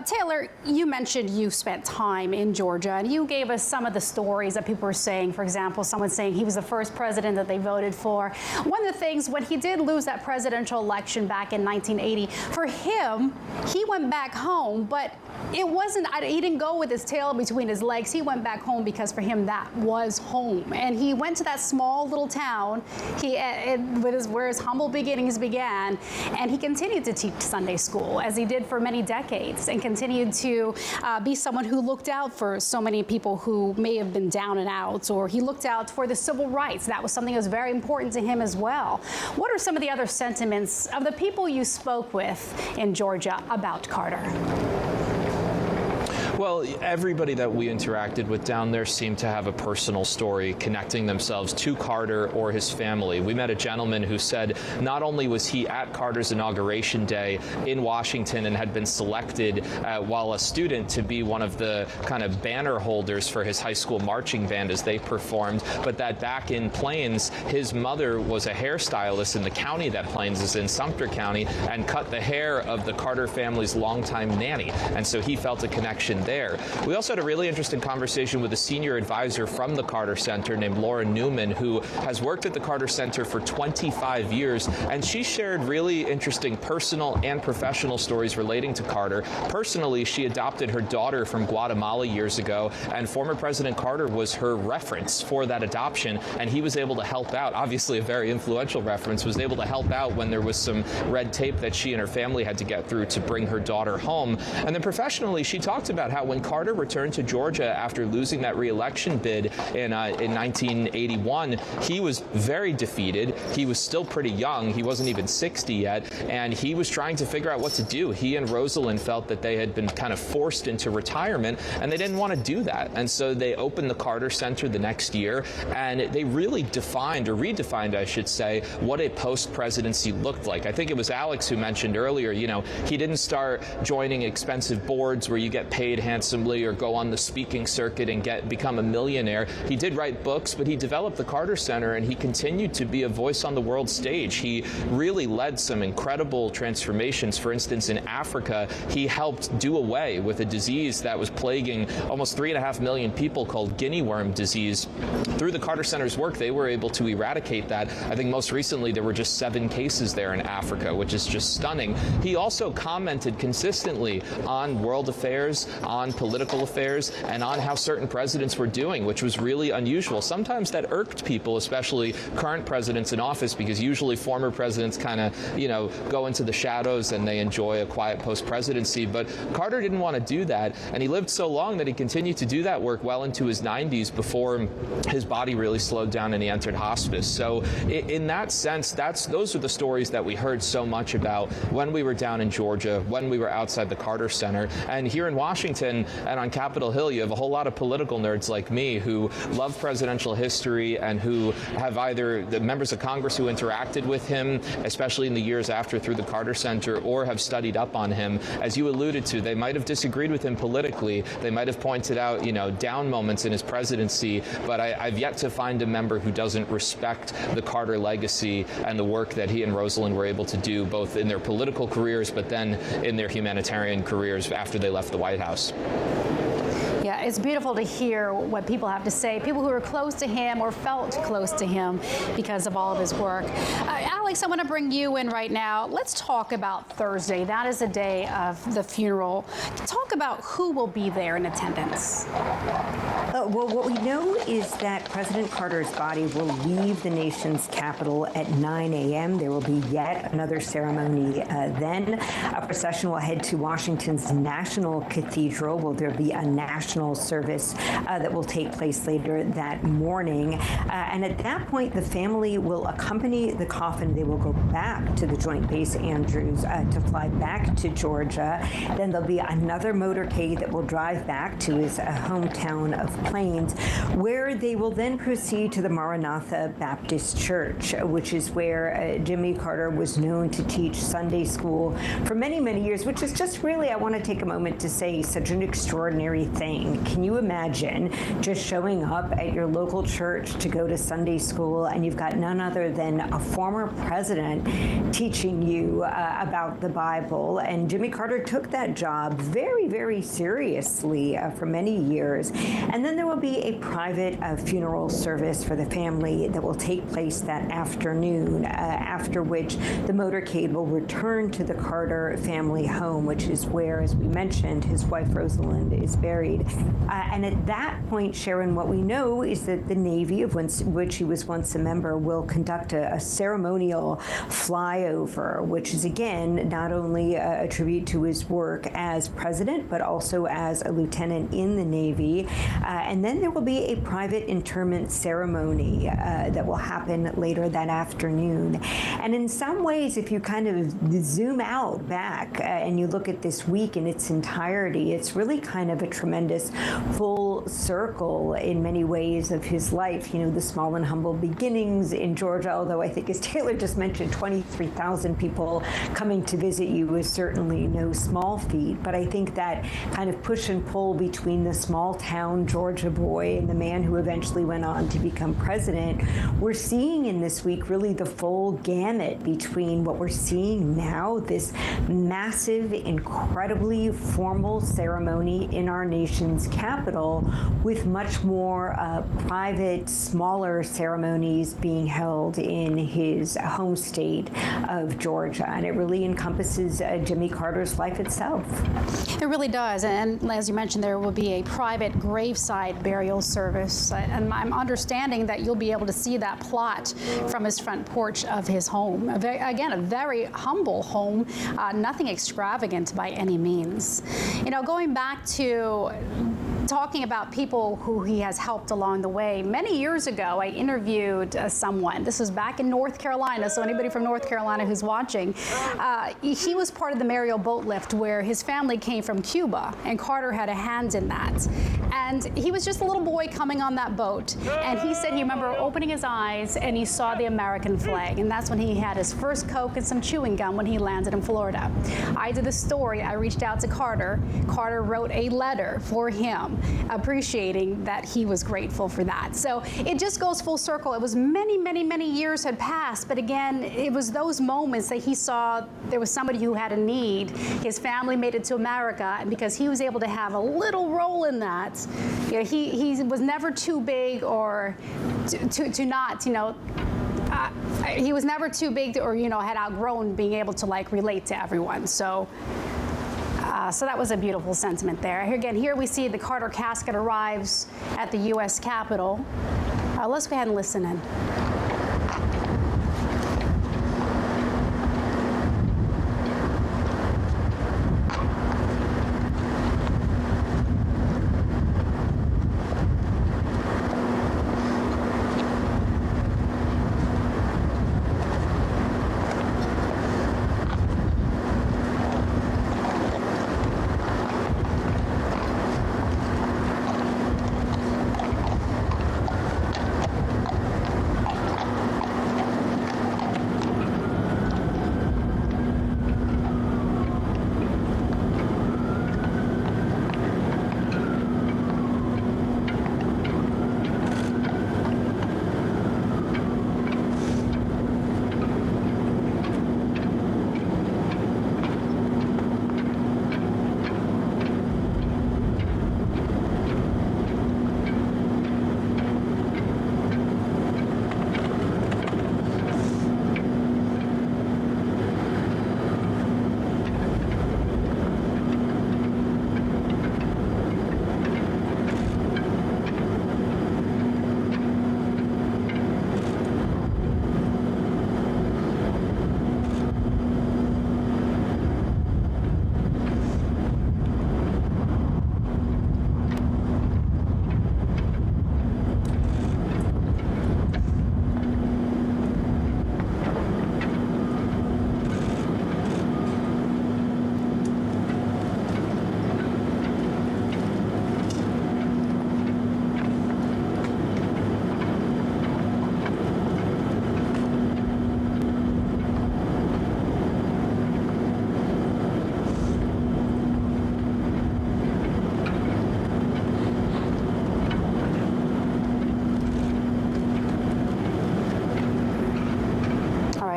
Taylor, you mentioned you spent time in Georgia, and you gave us some of the stories that people were saying. For example, someone saying he was the first president that they voted for. One of the things, when he did lose that presidential election back in 1980, for him, he went back home, but it wasn't, he didn't go with his tail between his legs. He went back home because for him, that was home. And he went to that small little town where his humble beginnings began, and he continued to teach Sunday school, as he did for many decades, and continued to be someone who looked out for so many people who may have been down and out, or he looked out for the civil rights. That was something that was very important to him as well. What are some of the other sentiments of the people you spoke with in Georgia about Carter? Well, everybody that we interacted with down there seemed to have a personal story connecting themselves to Carter or his family. We met a gentleman who said not only was he at Carter's inauguration day in Washington and had been selected while a student to be one of the kind of banner holders for his high school marching band as they performed, but that back in Plains, his mother was a hairstylist in the county that Plains is in, Sumter County, and cut the hair of the Carter family's longtime nanny. And so he felt a connection there. We also had a really interesting conversation with a senior advisor from the Carter Center named Laura Newman, who has worked at the Carter Center for 25 years, and she shared really interesting personal and professional stories relating to Carter. Personally, she adopted her daughter from Guatemala years ago, and former President Carter was her reference for that adoption, and he was able to help out, obviously a very influential reference, was able to help out when there was some red tape that she and her family had to get through to bring her daughter home. And then professionally, she talked about how when Carter returned to Georgia after losing that re-election bid in 1981, he was very defeated. He was still pretty young. He wasn't even 60 yet, and he was trying to figure out what to do. He and Rosalind felt that they had been kind of forced into retirement, and they didn't want to do that. And so they opened the Carter Center the next year, and they really defined, or redefined, I should say, what a post-presidency looked like. I think it was Alex who mentioned earlier, you know, he didn't start joining expensive boards where you get paid handsomely or go on the speaking circuit and become a millionaire. He did write books, but he developed the Carter Center, and he continued to be a voice on the world stage. He really led some incredible transformations. For instance, in Africa, he helped do away with a disease that was plaguing almost 3.5 million people called guinea worm disease. Through the Carter Center's work, they were able to eradicate that. I think most recently there were just 7 cases there in Africa, which is just stunning. He also commented consistently on world affairs, on political affairs, and on how certain presidents were doing, which was really unusual. Sometimes that irked people, especially current presidents in office, because usually former presidents kind of, you know, go into the shadows and they enjoy a quiet post-presidency. But Carter didn't want to do that, and he lived so long that he continued to do that work well into his 90s before his body really slowed down and he entered hospice. So in that sense, those are the stories that we heard so much about when we were down in Georgia, when we were outside the Carter Center. And here in Washington and on Capitol Hill, you have a whole lot of political nerds like me who love presidential history and who have either the members of Congress who interacted with him, especially in the years after through the Carter Center, or have studied up on him. As you alluded to, they might have disagreed with him politically. They might have pointed out, you know, down moments in his presidency, but I've yet to find a member who doesn't respect the Carter legacy and the work that he and Rosalind were able to do, both in their political careers, but then in their humanitarian careers after they left the White House. Yeah, it's beautiful to hear what people have to say, people who are close to him or felt close to him because of all of his work. Alex, I want to bring you in right now. Let's talk about Thursday. That is the day of the funeral. Talk about who will be there in attendance. Well, what we know is that President Carter's body will leave the nation's capital at 9 a.m. There will be yet another ceremony then. A procession will head to Washington's National Cathedral, where there will be a national service that will take place later that morning. And at that point, the family will accompany the coffin. They will go back to the Joint Base Andrews to fly back to Georgia. Then there'll be another motorcade that will drive back to his hometown of Plains, where they will then proceed to the Maranatha Baptist Church, which is where Jimmy Carter was known to teach Sunday school for many, many years, which is just really, I want to take a moment to say, such an extraordinary thing. Can you imagine just showing up at your local church to go to Sunday school, and you've got none other than a former president teaching you about the Bible? And Jimmy Carter took that job very, very seriously for many years. And then there will be a private funeral service for the family that will take place that afternoon, after which the motorcade will return to the Carter family home, which is where, as we mentioned, his wife Rosalind is buried. And at that point, Sharon, what we know is that the Navy, of which he was once a member, will conduct a ceremonial flyover, which is, again, not only a tribute to his work as president, but also as a lieutenant in the Navy. And then there will be a private interment ceremony that will happen later that afternoon. And in some ways, if you kind of zoom out back and you look at this week in its entirety, it's really kind of a tremendous full circle in many ways of his life. You know, the small and humble beginnings in Georgia, although I think, as Taylor just mentioned, 23,000 people coming to visit you is certainly no small feat. But I think that kind of push and pull between the small town Georgia boy and the man who eventually went on to become president, we're seeing in this week really the full gamut between what we're seeing now, this massive, incredibly formal ceremony in our nation's capital, with much more private, smaller ceremonies being held in his home state of Georgia. And it really encompasses Jimmy Carter's life itself. It really does. And as you mentioned, there will be a private graveside burial service. And I'm understanding that you'll be able to see that plot from his front porch of his home. Again, a very humble home, nothing extravagant by any means. You know, going back to talking about people who he has helped along the way. Many years ago, I interviewed someone. This was back in North Carolina, so anybody from North Carolina who's watching, he was part of the Mariel boat lift where his family came from Cuba, and Carter had a hand in that. And he was just a little boy coming on that boat, and he said he remember opening his eyes and he saw the American flag, and that's when he had his first Coke and some chewing gum when he landed in Florida. I did the story. I reached out to Carter. Carter wrote a letter for him, appreciating that he was grateful for that. So it just goes full circle. It was many, many, many years had passed, but again, it was those moments that he saw there was somebody who had a need. His family made it to America, and because he was able to have a little role in that, you know, he was never too big or to not, you know, he was never too big or, you know, had outgrown being able to like relate to everyone. So that was a beautiful sentiment there. Again, here we see the Carter casket arrives at the U.S. Capitol. Let's go ahead and listen in.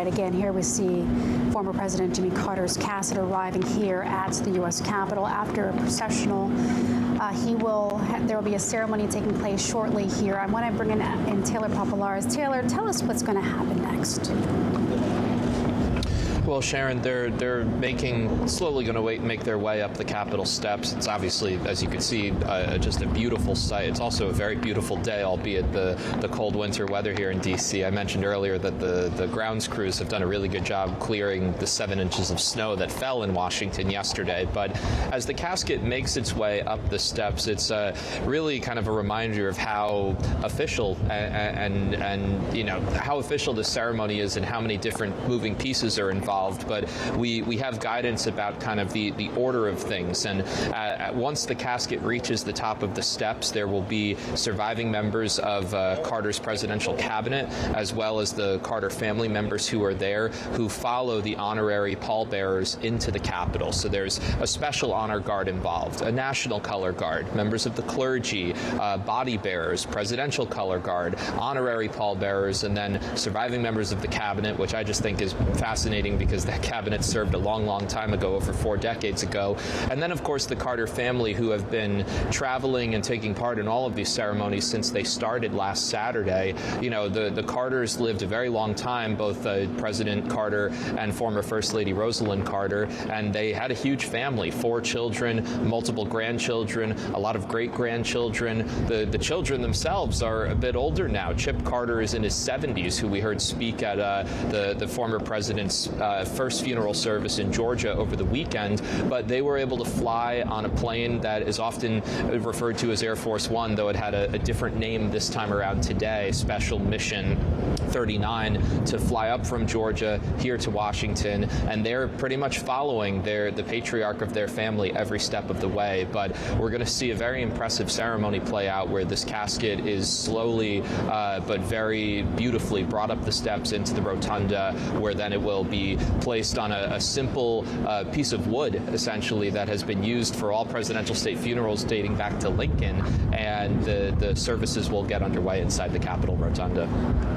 again, here we see former President Jimmy Carter's casket arriving here at the U.S. Capitol after a processional. There will be a ceremony taking place shortly here. I want to bring in Taylor Populares. Taylor, tell us what's going to happen next. Well, Sharon, they're slowly going to make their way up the Capitol steps. It's obviously, as you can see, just a beautiful sight. It's also a very beautiful day, albeit the cold winter weather here in D.C. I mentioned earlier that the grounds crews have done a really good job clearing the 7 inches of snow that fell in Washington yesterday. But as the casket makes its way up the steps, it's really kind of a reminder of how official and how official the ceremony is and how many different moving pieces are involved. But we have guidance about kind of the order of things. And once the casket reaches the top of the steps, there will be surviving members of Carter's presidential cabinet, as well as the Carter family members who are there, who follow the honorary pallbearers into the Capitol. So there's a special honor guard involved, a national color guard, members of the clergy, body bearers, presidential color guard, honorary pallbearers, and then surviving members of the cabinet, which I just think is fascinating because that cabinet served a long, long time ago, over 4 decades ago. And then, of course, the Carter family, who have been traveling and taking part in all of these ceremonies since they started last Saturday. You know, the Carters lived a very long time, both President Carter and former First Lady Rosalind Carter, and they had a huge family, 4 children, multiple grandchildren, a lot of great-grandchildren. The children themselves are a bit older now. Chip Carter is in his 70s, who we heard speak at the former president's first funeral service in Georgia over the weekend, but they were able to fly on a plane that is often referred to as Air Force One, though it had a different name this time around today, Special Mission 39, to fly up from Georgia here to Washington, and they're pretty much following the patriarch of their family every step of the way. But we're going to see a very impressive ceremony play out where this casket is slowly but very beautifully brought up the steps into the rotunda, where then it will be placed on a simple piece of wood, essentially, that has been used for all presidential state funerals dating back to Lincoln, and the services will get underway inside the Capitol rotunda.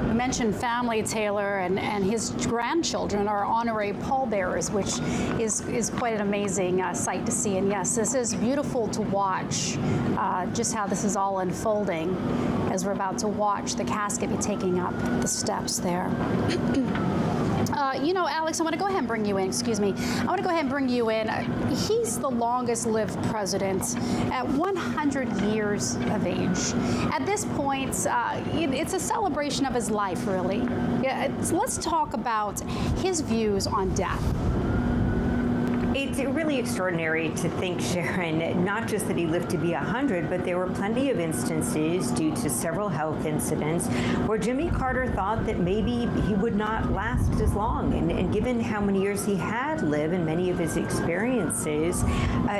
You mentioned family, Taylor, and his grandchildren are honorary pallbearers, which is quite an amazing sight to see. And yes, this is beautiful to watch, just how this is all unfolding as we're about to watch the casket be taking up the steps there. Alex, I want to go ahead and bring you in. Excuse me. I want to go ahead and bring you in. He's the longest-lived president at 100 years of age. At this point, it's a celebration of his life, really. Let's talk about his views on death. It's really extraordinary to think, Sharon, not just that he lived to be 100, but there were plenty of instances due to several health incidents where Jimmy Carter thought that maybe he would not last as long. And given how many years he had lived and many of his experiences,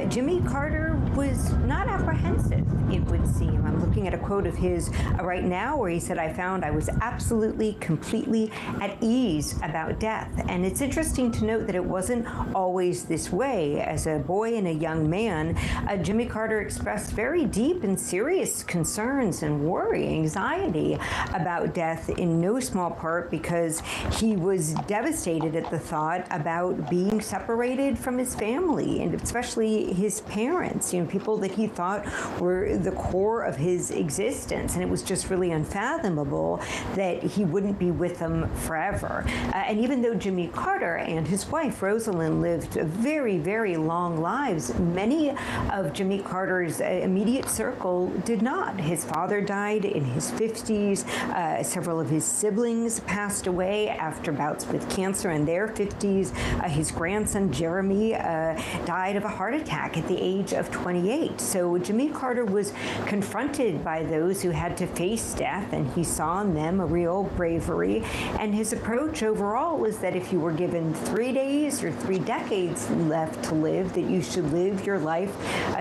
Jimmy Carter was not apprehensive, it would seem. I'm looking at a quote of his right now where he said, I was absolutely, completely at ease about death. And it's interesting to note that it wasn't always this way. As a boy and a young man, Jimmy Carter expressed very deep and serious concerns and worry, anxiety about death, in no small part because he was devastated at the thought about being separated from his family, and especially his parents, people that he thought were the core of his existence. And it was just really unfathomable that he wouldn't be with them forever. And even though Jimmy Carter and his wife, Rosalind, lived very, very long lives, many of Jimmy Carter's immediate circle did not. His father died in his 50s. Several of his siblings passed away after bouts with cancer in their 50s. His grandson, Jeremy, died of a heart attack at the age of 28. So Jimmy Carter was confronted by those who had to face death, and he saw in them a real bravery. And his approach overall was that if you were given 3 days or 3 decades left to live, that you should live your life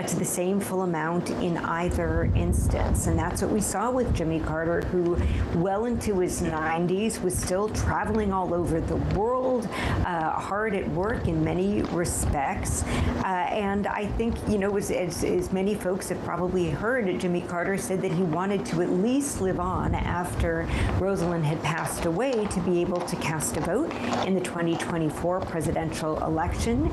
to the same full amount in either instance. And that's what we saw with Jimmy Carter, who well into his 90s was still traveling all over the world, hard at work in many respects. And I think, was as many folks have probably heard, Jimmy Carter said that he wanted to at least live on after Rosalynn had passed away to be able to cast a vote in the 2024 presidential election.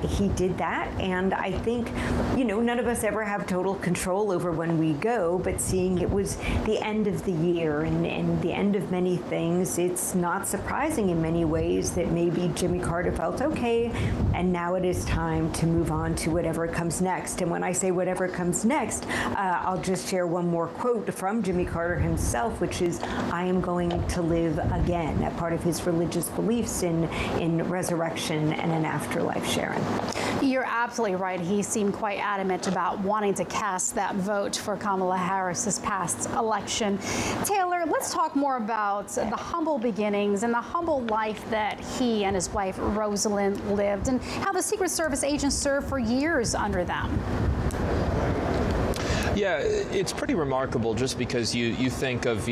He did that, and I think, none of us ever have total control over when we go, but seeing it was the end of the year and the end of many things, it's not surprising in many ways that maybe Jimmy Carter felt, okay, and now it is time to move on to whatever comes next. And when I say whatever comes next, I'll just share one more quote from Jimmy Carter himself, which is, "I am going to live again," a part of his religious beliefs in resurrection and an afterlife, Sharon. You're absolutely right. He seemed quite adamant about wanting to cast that vote for Kamala Harris this past election. Taylor, let's talk more about the humble beginnings and the humble life that he and his wife Rosalynn lived, and how the Secret Service agents served for years under them. Yeah, it's pretty remarkable just because you think of,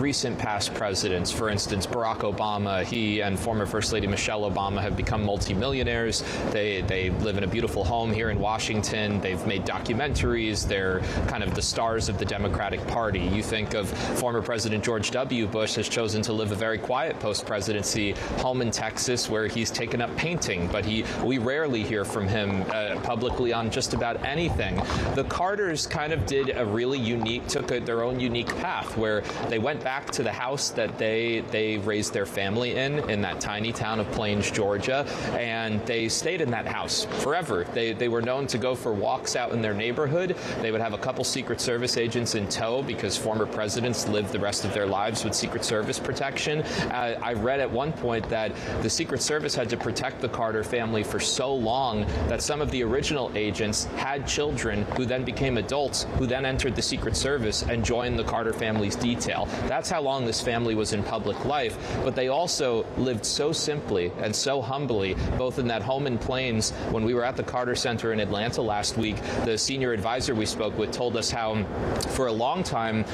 recent past presidents. For instance, Barack Obama, he and former First Lady Michelle Obama have become multimillionaires. They live in a beautiful home here in Washington. They've made documentaries. They're kind of the stars of the Democratic Party. You think of former President George W. Bush has chosen to live a very quiet post-presidency home in Texas where he's taken up painting, but we rarely hear from him publicly on just about anything. The Carters kind of did a really took their own unique path where they went back to the house that they raised their family in that tiny town of Plains, Georgia, and they stayed in that house forever. They were known to go for walks out in their neighborhood. They would have a couple Secret Service agents in tow because former presidents lived the rest of their lives with Secret Service protection. I read at one point that the Secret Service had to protect the Carter family for so long that some of the original agents had children who then became adults, who then entered the Secret Service and joined the Carter family's detail. That's how long this family was in public life, but they also lived so simply and so humbly, both in that home in Plains. When we were at the Carter Center in Atlanta last week, the senior advisor we spoke with told us how for a long time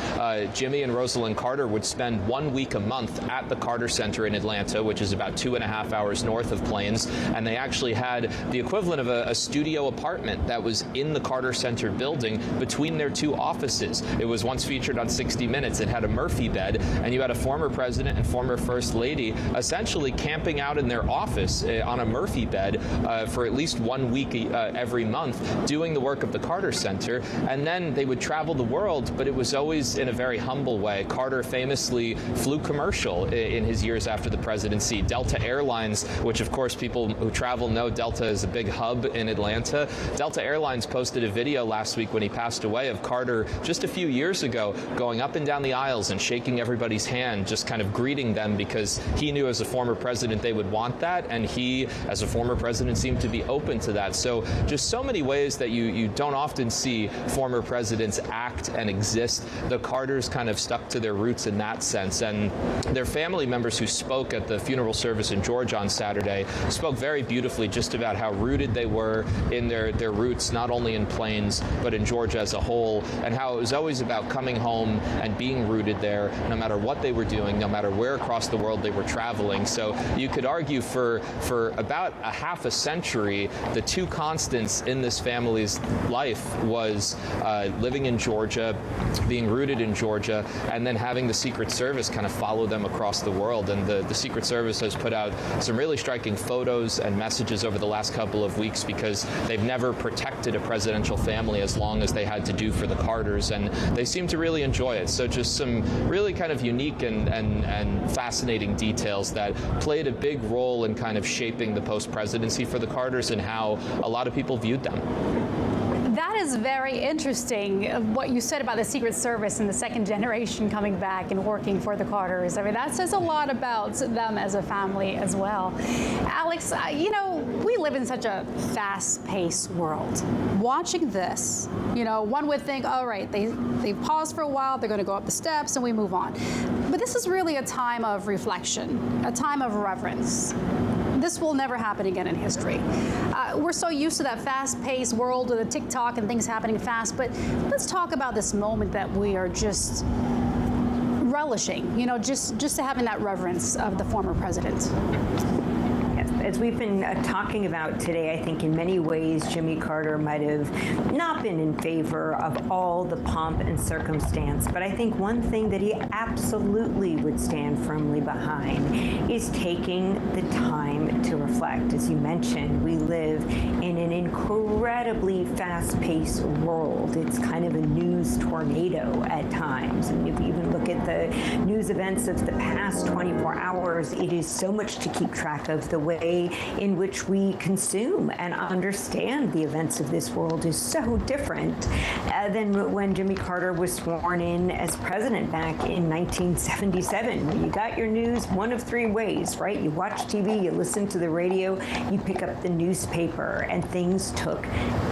Jimmy and Rosalynn Carter would spend 1 week a month at the Carter Center in Atlanta, which is about 2.5 hours north of Plains, and they actually had the equivalent of a studio apartment that was in the Carter Center building between their two offices. It was once featured on 60 Minutes. It had a Murphy bed, and you had a former president and former first lady essentially camping out in their office on a Murphy bed for at least 1 week every month, doing the work of the Carter Center. And then they would travel the world, but it was always in a very humble way. Carter famously flew commercial in his years after the presidency. Delta Airlines, which of course people who travel know Delta is a big hub in Atlanta. Delta Airlines posted a video last week when he passed away of Carter just a few years ago going up and down the aisles and shaking everybody's hand, just kind of greeting them because he knew as a former president they would want that, and he as a former president seemed to be open to that. So just so many ways that you don't often see former presidents act and exist. The Carters kind of stuck to their roots in that sense, and their family members who spoke at the funeral service in Georgia on Saturday spoke very beautifully just about how rooted they were in their roots, not only in Plains but in Georgia as a whole, and how it was always about coming home and being rooted there no matter what they were doing, no matter where across the world they were traveling. So you could argue for about a half a century, the two constants in this family's life was living in Georgia, being rooted in Georgia, and then having the Secret Service kind of follow them across the world. And the Secret Service has put out some really striking photos and messages over the last couple of weeks because they've never protected a presidential family as long as they had to do for the Carters, and they seem to really enjoy it. So just some really kind of unique and fascinating details that played a big role in kind of shaping the post-presidency for the Carters and how a lot of people viewed them. That is very interesting, what you said about the Secret Service and the second generation coming back and working for the Carters. I mean, that says a lot about them as a family as well. Alex, we live in such a fast-paced world. Watching this, one would think, all right, they've paused for a while, they're going to go up the steps, and we move on. But this is really a time of reflection, a time of reverence. This will never happen again in history. We're so used to that fast-paced world with the TikTok and things happening fast, but let's talk about this moment that we are just relishing, just to having that reverence of the former president. Yes, As we've been talking about today, I think in many ways Jimmy Carter might have not been in favor of all the pomp and circumstance, but I think one thing that he absolutely would stand firmly behind is taking the time to reflect. As you mentioned, we live in an incredibly fast-paced world. It's kind of a news tornado at times. And if you even look at the news events of the past 24 hours, it is so much to keep track of. The way in which we consume and understand the events of this world is so different than when Jimmy Carter was sworn in as president back in 1977. You got your news one of three ways, right? You watch TV, you listen to the radio, you pick up the newspaper, and things took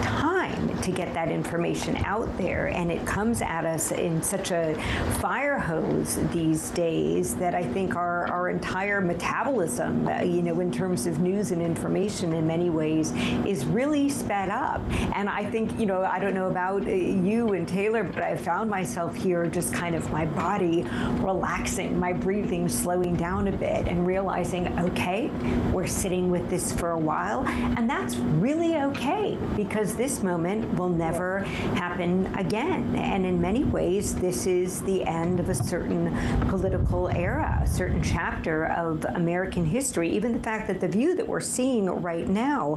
time to get that information out there, and it comes at us in such a fire hose these days that I think our entire metabolism, in terms of news and information in many ways is really sped up. And I think, I don't know about you and Taylor, but I found myself here just kind of my body relaxing, my breathing slowing down a bit and realizing, okay, we're sitting with this for a while, and that's really okay because this moment will never happen again. And in many ways, this is the end of a certain political era, a certain chapter of American history. Even the fact that the view that we're seeing right now,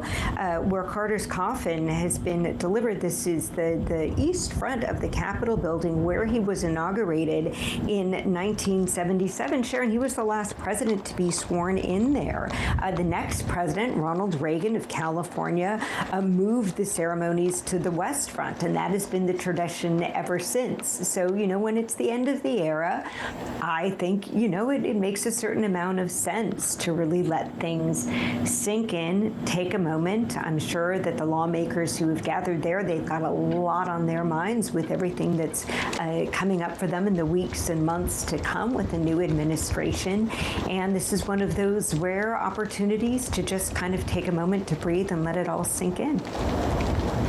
where Carter's coffin has been delivered, this is the east front of the Capitol building where he was inaugurated in 1977. Sharon, he was the last president to be sworn in there. The next president, Ronald Reagan of California, moved the ceremonies to the West Front, and that has been the tradition ever since. So, when it's the end of the era, I think, it makes a certain amount of sense to really let things sink in, take a moment. I'm sure that the lawmakers who have gathered there, they've got a lot on their minds with everything that's coming up for them in the weeks and months to come with the new administration. And this is one of those rare opportunities to just kind of take a moment to breathe and let it all sink in.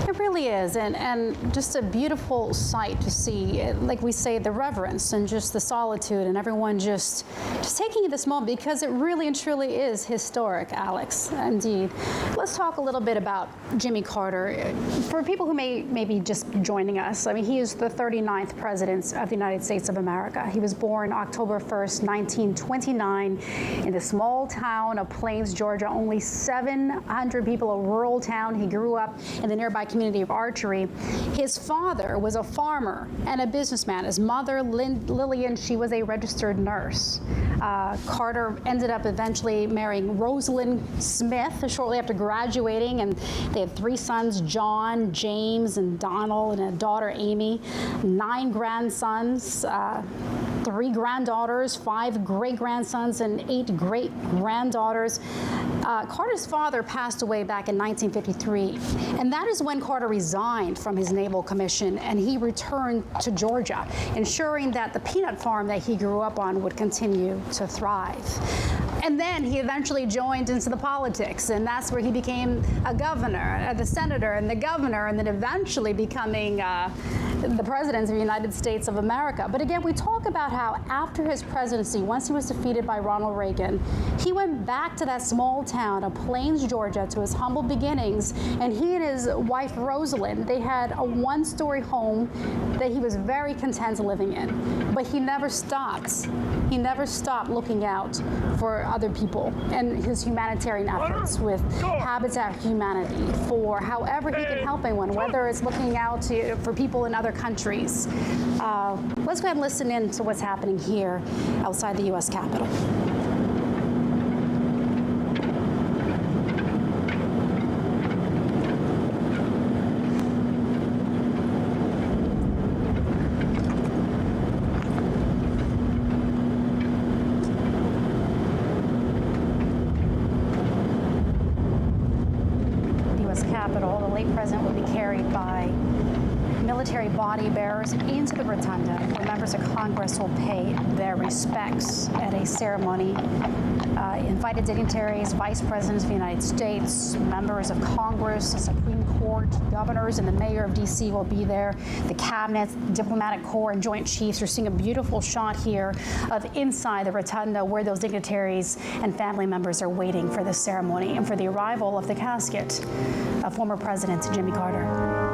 It really is, and just a beautiful sight to see, like we say, the reverence and just the solitude and everyone just taking this moment because it really and truly is historic, Alex, indeed. Let's talk a little bit about Jimmy Carter. For people who may be just joining us, I mean, he is the 39th president of the United States of America. He was born October 1st, 1929 in the small town of Plains, Georgia, only 700 people, a rural town. He grew up in the nearby community of Archery. His father was a farmer and a businessman. His mother, Lillian, she was a registered nurse. Carter ended up eventually marrying Rosalind Smith shortly after graduating, and they have 3 sons, John, James, and Donald, and a daughter, Amy, 9 grandsons, 3 granddaughters, 5 great-grandsons, and 8 great-granddaughters. Carter's father passed away back in 1953, and that is when Carter resigned from his naval commission and he returned to Georgia, ensuring that the peanut farm that he grew up on would continue to thrive. And then he eventually joined into the politics, and that's where he became a governor, the senator, and the governor, and then eventually becoming the president of the United States of America. But again, we talk about how after his presidency, once he was defeated by Ronald Reagan, he went back to that small town of Plains, Georgia, to his humble beginnings, and he and his wife, Rosalind, they had a 1-story home that he was very content living in. But he never stopped. He never stopped looking out for other people and his humanitarian efforts with Habitat for Humanity, for however he can help anyone, whether it's looking out for people in other countries. Let's go ahead and listen in to what's happening here outside the U.S. Capitol. Capitol, the late president will be carried by military body bearers into the rotunda. Remember, members of Congress will pay their respects at a ceremony. Invited dignitaries, vice presidents of the United States, members of Congress, the Supreme Court, governors, and the mayor of D.C. will be there. The cabinet, diplomatic corps, and joint chiefs. You're seeing a beautiful shot here of inside the rotunda where those dignitaries and family members are waiting for this ceremony and for the arrival of the casket of former President Jimmy Carter.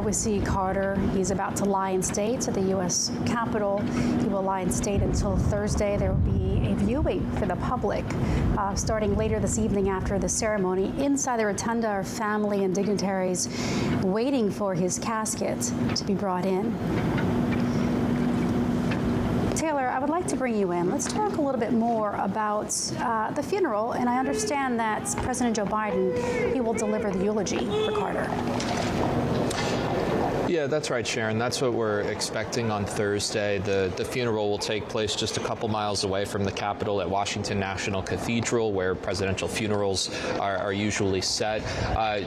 We see Carter. He's about to lie in state at the U.S. Capitol. He will lie in state until Thursday. There will be a viewing for the public starting later this evening after the ceremony. Inside the rotunda are family and dignitaries waiting for his casket to be brought in. Taylor, I would like to bring you in. Let's talk a little bit more about the funeral. And I understand that President Joe Biden, he will deliver the eulogy for Carter. Yeah, that's right, Sharon. That's what we're expecting on Thursday. The funeral will take place just a couple miles away from the Capitol at Washington National Cathedral, where presidential funerals are usually set.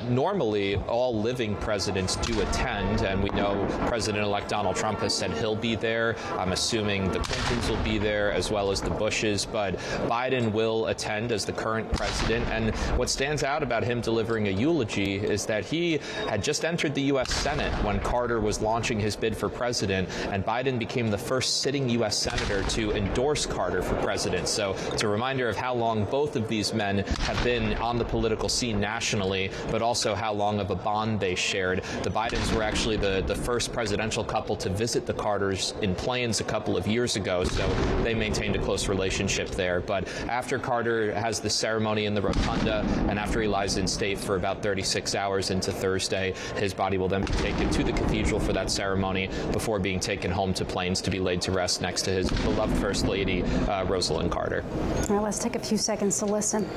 Normally, all living presidents do attend, and we know President-elect Donald Trump has said he'll be there. I'm assuming the Clintons will be there, as well as the Bushes, but Biden will attend as the current president. And what stands out about him delivering a eulogy is that he had just entered the U.S. Senate when Carter was launching his bid for president, and Biden became the first sitting U.S. senator to endorse Carter for president. So it's a reminder of how long both of these men have been on the political scene nationally, but also how long of a bond they shared. The Bidens were actually the first presidential couple to visit the Carters in planes a couple of years ago, so they maintained a close relationship there. But after Carter has the ceremony in the rotunda, and after he lies in state for about 36 hours into Thursday, his body will then be taken to the cathedral for that ceremony before being taken home to Plains to be laid to rest next to his beloved First Lady, Rosalind Carter. All right, let's take a few seconds to listen.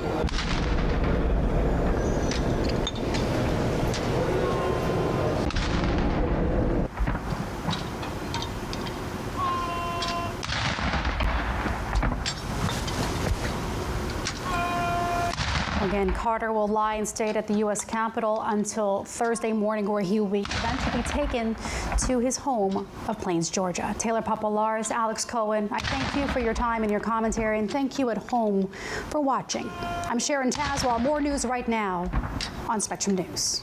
Again, Carter will lie in state at the U.S. Capitol until Thursday morning, where he will be eventually taken to his home of Plains, Georgia. Taylor Papalaris, Alex Cohen, I thank you for your time and your commentary, and thank you at home for watching. I'm Sharon Tazwell. More news right now on Spectrum News.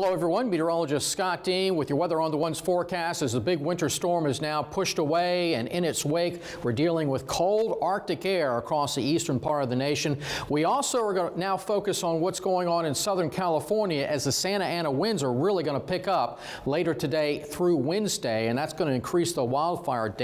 Hello everyone, meteorologist Scott Dean with your Weather on the One's forecast. As the big winter storm is now pushed away, and in its wake we're dealing with cold Arctic air across the eastern part of the nation. We also are going to now focus on what's going on in Southern California as the Santa Ana winds are really going to pick up later today through Wednesday, and that's going to increase the wildfire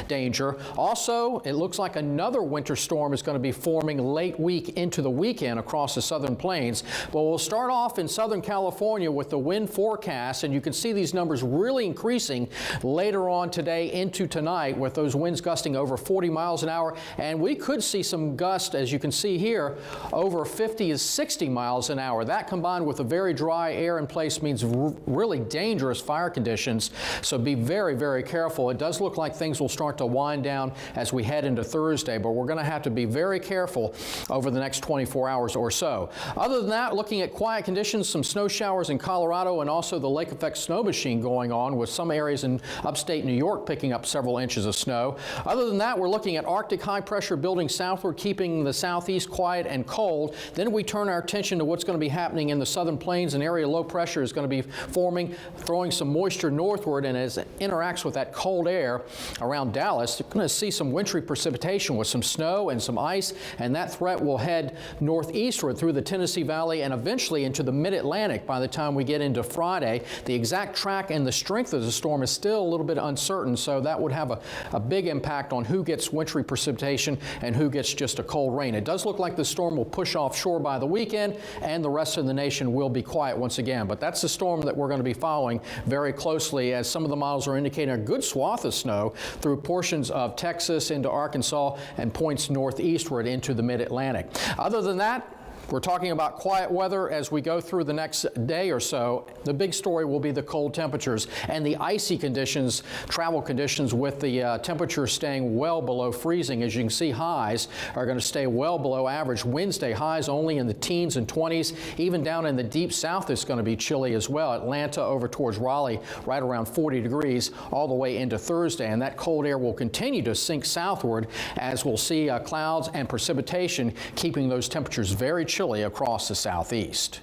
danger. Also, it looks like another winter storm is going to be forming late week into the weekend across the southern plains. But we'll start off in Southern California with the wind forecast, and you can see these numbers really increasing later on today into tonight, with those winds gusting over 40 miles an hour, and we could see some gusts, as you can see here, over 50 to 60 miles an hour. That combined with a very dry air in place means really dangerous fire conditions, so be very, very careful. It does look like things will start to wind down as we head into Thursday, but we're going to have to be very careful over the next 24 hours or so. Other than that, looking at quiet conditions, some snow showers in Colorado and also the lake effect snow machine going on, with some areas in upstate New York picking up several inches of snow. Other than that, we're looking at Arctic high pressure building southward, keeping the southeast quiet and cold. Then we turn our attention to what's going to be happening in the southern plains. An area of low pressure is going to be forming, throwing some moisture northward, and as it interacts with that cold air around Dallas, you're going to see some wintry precipitation with some snow and some ice, and that threat will head northeastward through the Tennessee Valley and eventually into the mid-Atlantic by the time we get into Friday. The exact track and the strength of the storm is still a little bit uncertain, so that would have a big impact on who gets wintry precipitation and who gets just a cold rain. It does look like the storm will push offshore by the weekend, and the rest of the nation will be quiet once again. But that's the storm that we're going to be following very closely, as some of the models are indicating a good swath of snow through portions of Texas into Arkansas and points northeastward into the mid-Atlantic. Other than that, we're talking about quiet weather as we go through the next day or so. The big story will be the cold temperatures and the icy conditions, travel conditions, with the temperature staying well below freezing. As you can see, highs are going to stay well below average. Wednesday, highs only in the teens and 20s. Even down in the deep south, it's going to be chilly as well. Atlanta over towards Raleigh, right around 40 degrees all the way into Thursday. And that cold air will continue to sink southward as we'll see clouds and precipitation, keeping those temperatures very chilly across the southeast.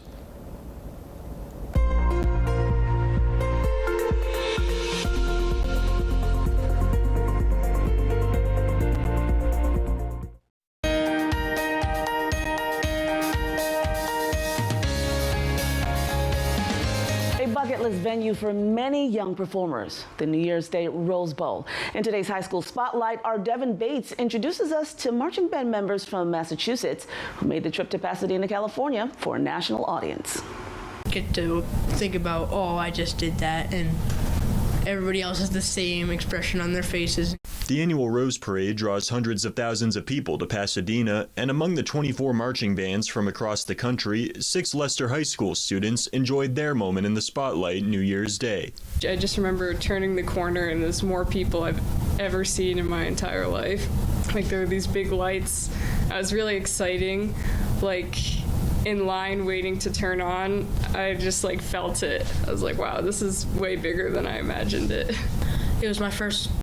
Bucket list venue for many young performers, the New Year's Day Rose Bowl. In today's high school spotlight, our Devin Bates introduces us to marching band members from Massachusetts who made the trip to Pasadena, California for a national audience. Get to think about, oh, I just did that, and everybody else has the same expression on their faces. The annual Rose Parade draws hundreds of thousands of people to Pasadena, and among the 24 marching bands from across the country, 6 Leicester High School students enjoyed their moment in the spotlight New Year's Day. I just remember turning the corner and there's more people I've ever seen in my entire life. Like, there were these big lights. It was really exciting. Like, in line waiting to turn on, I just felt it. I was like, wow, this is way bigger than I imagined it. It was my first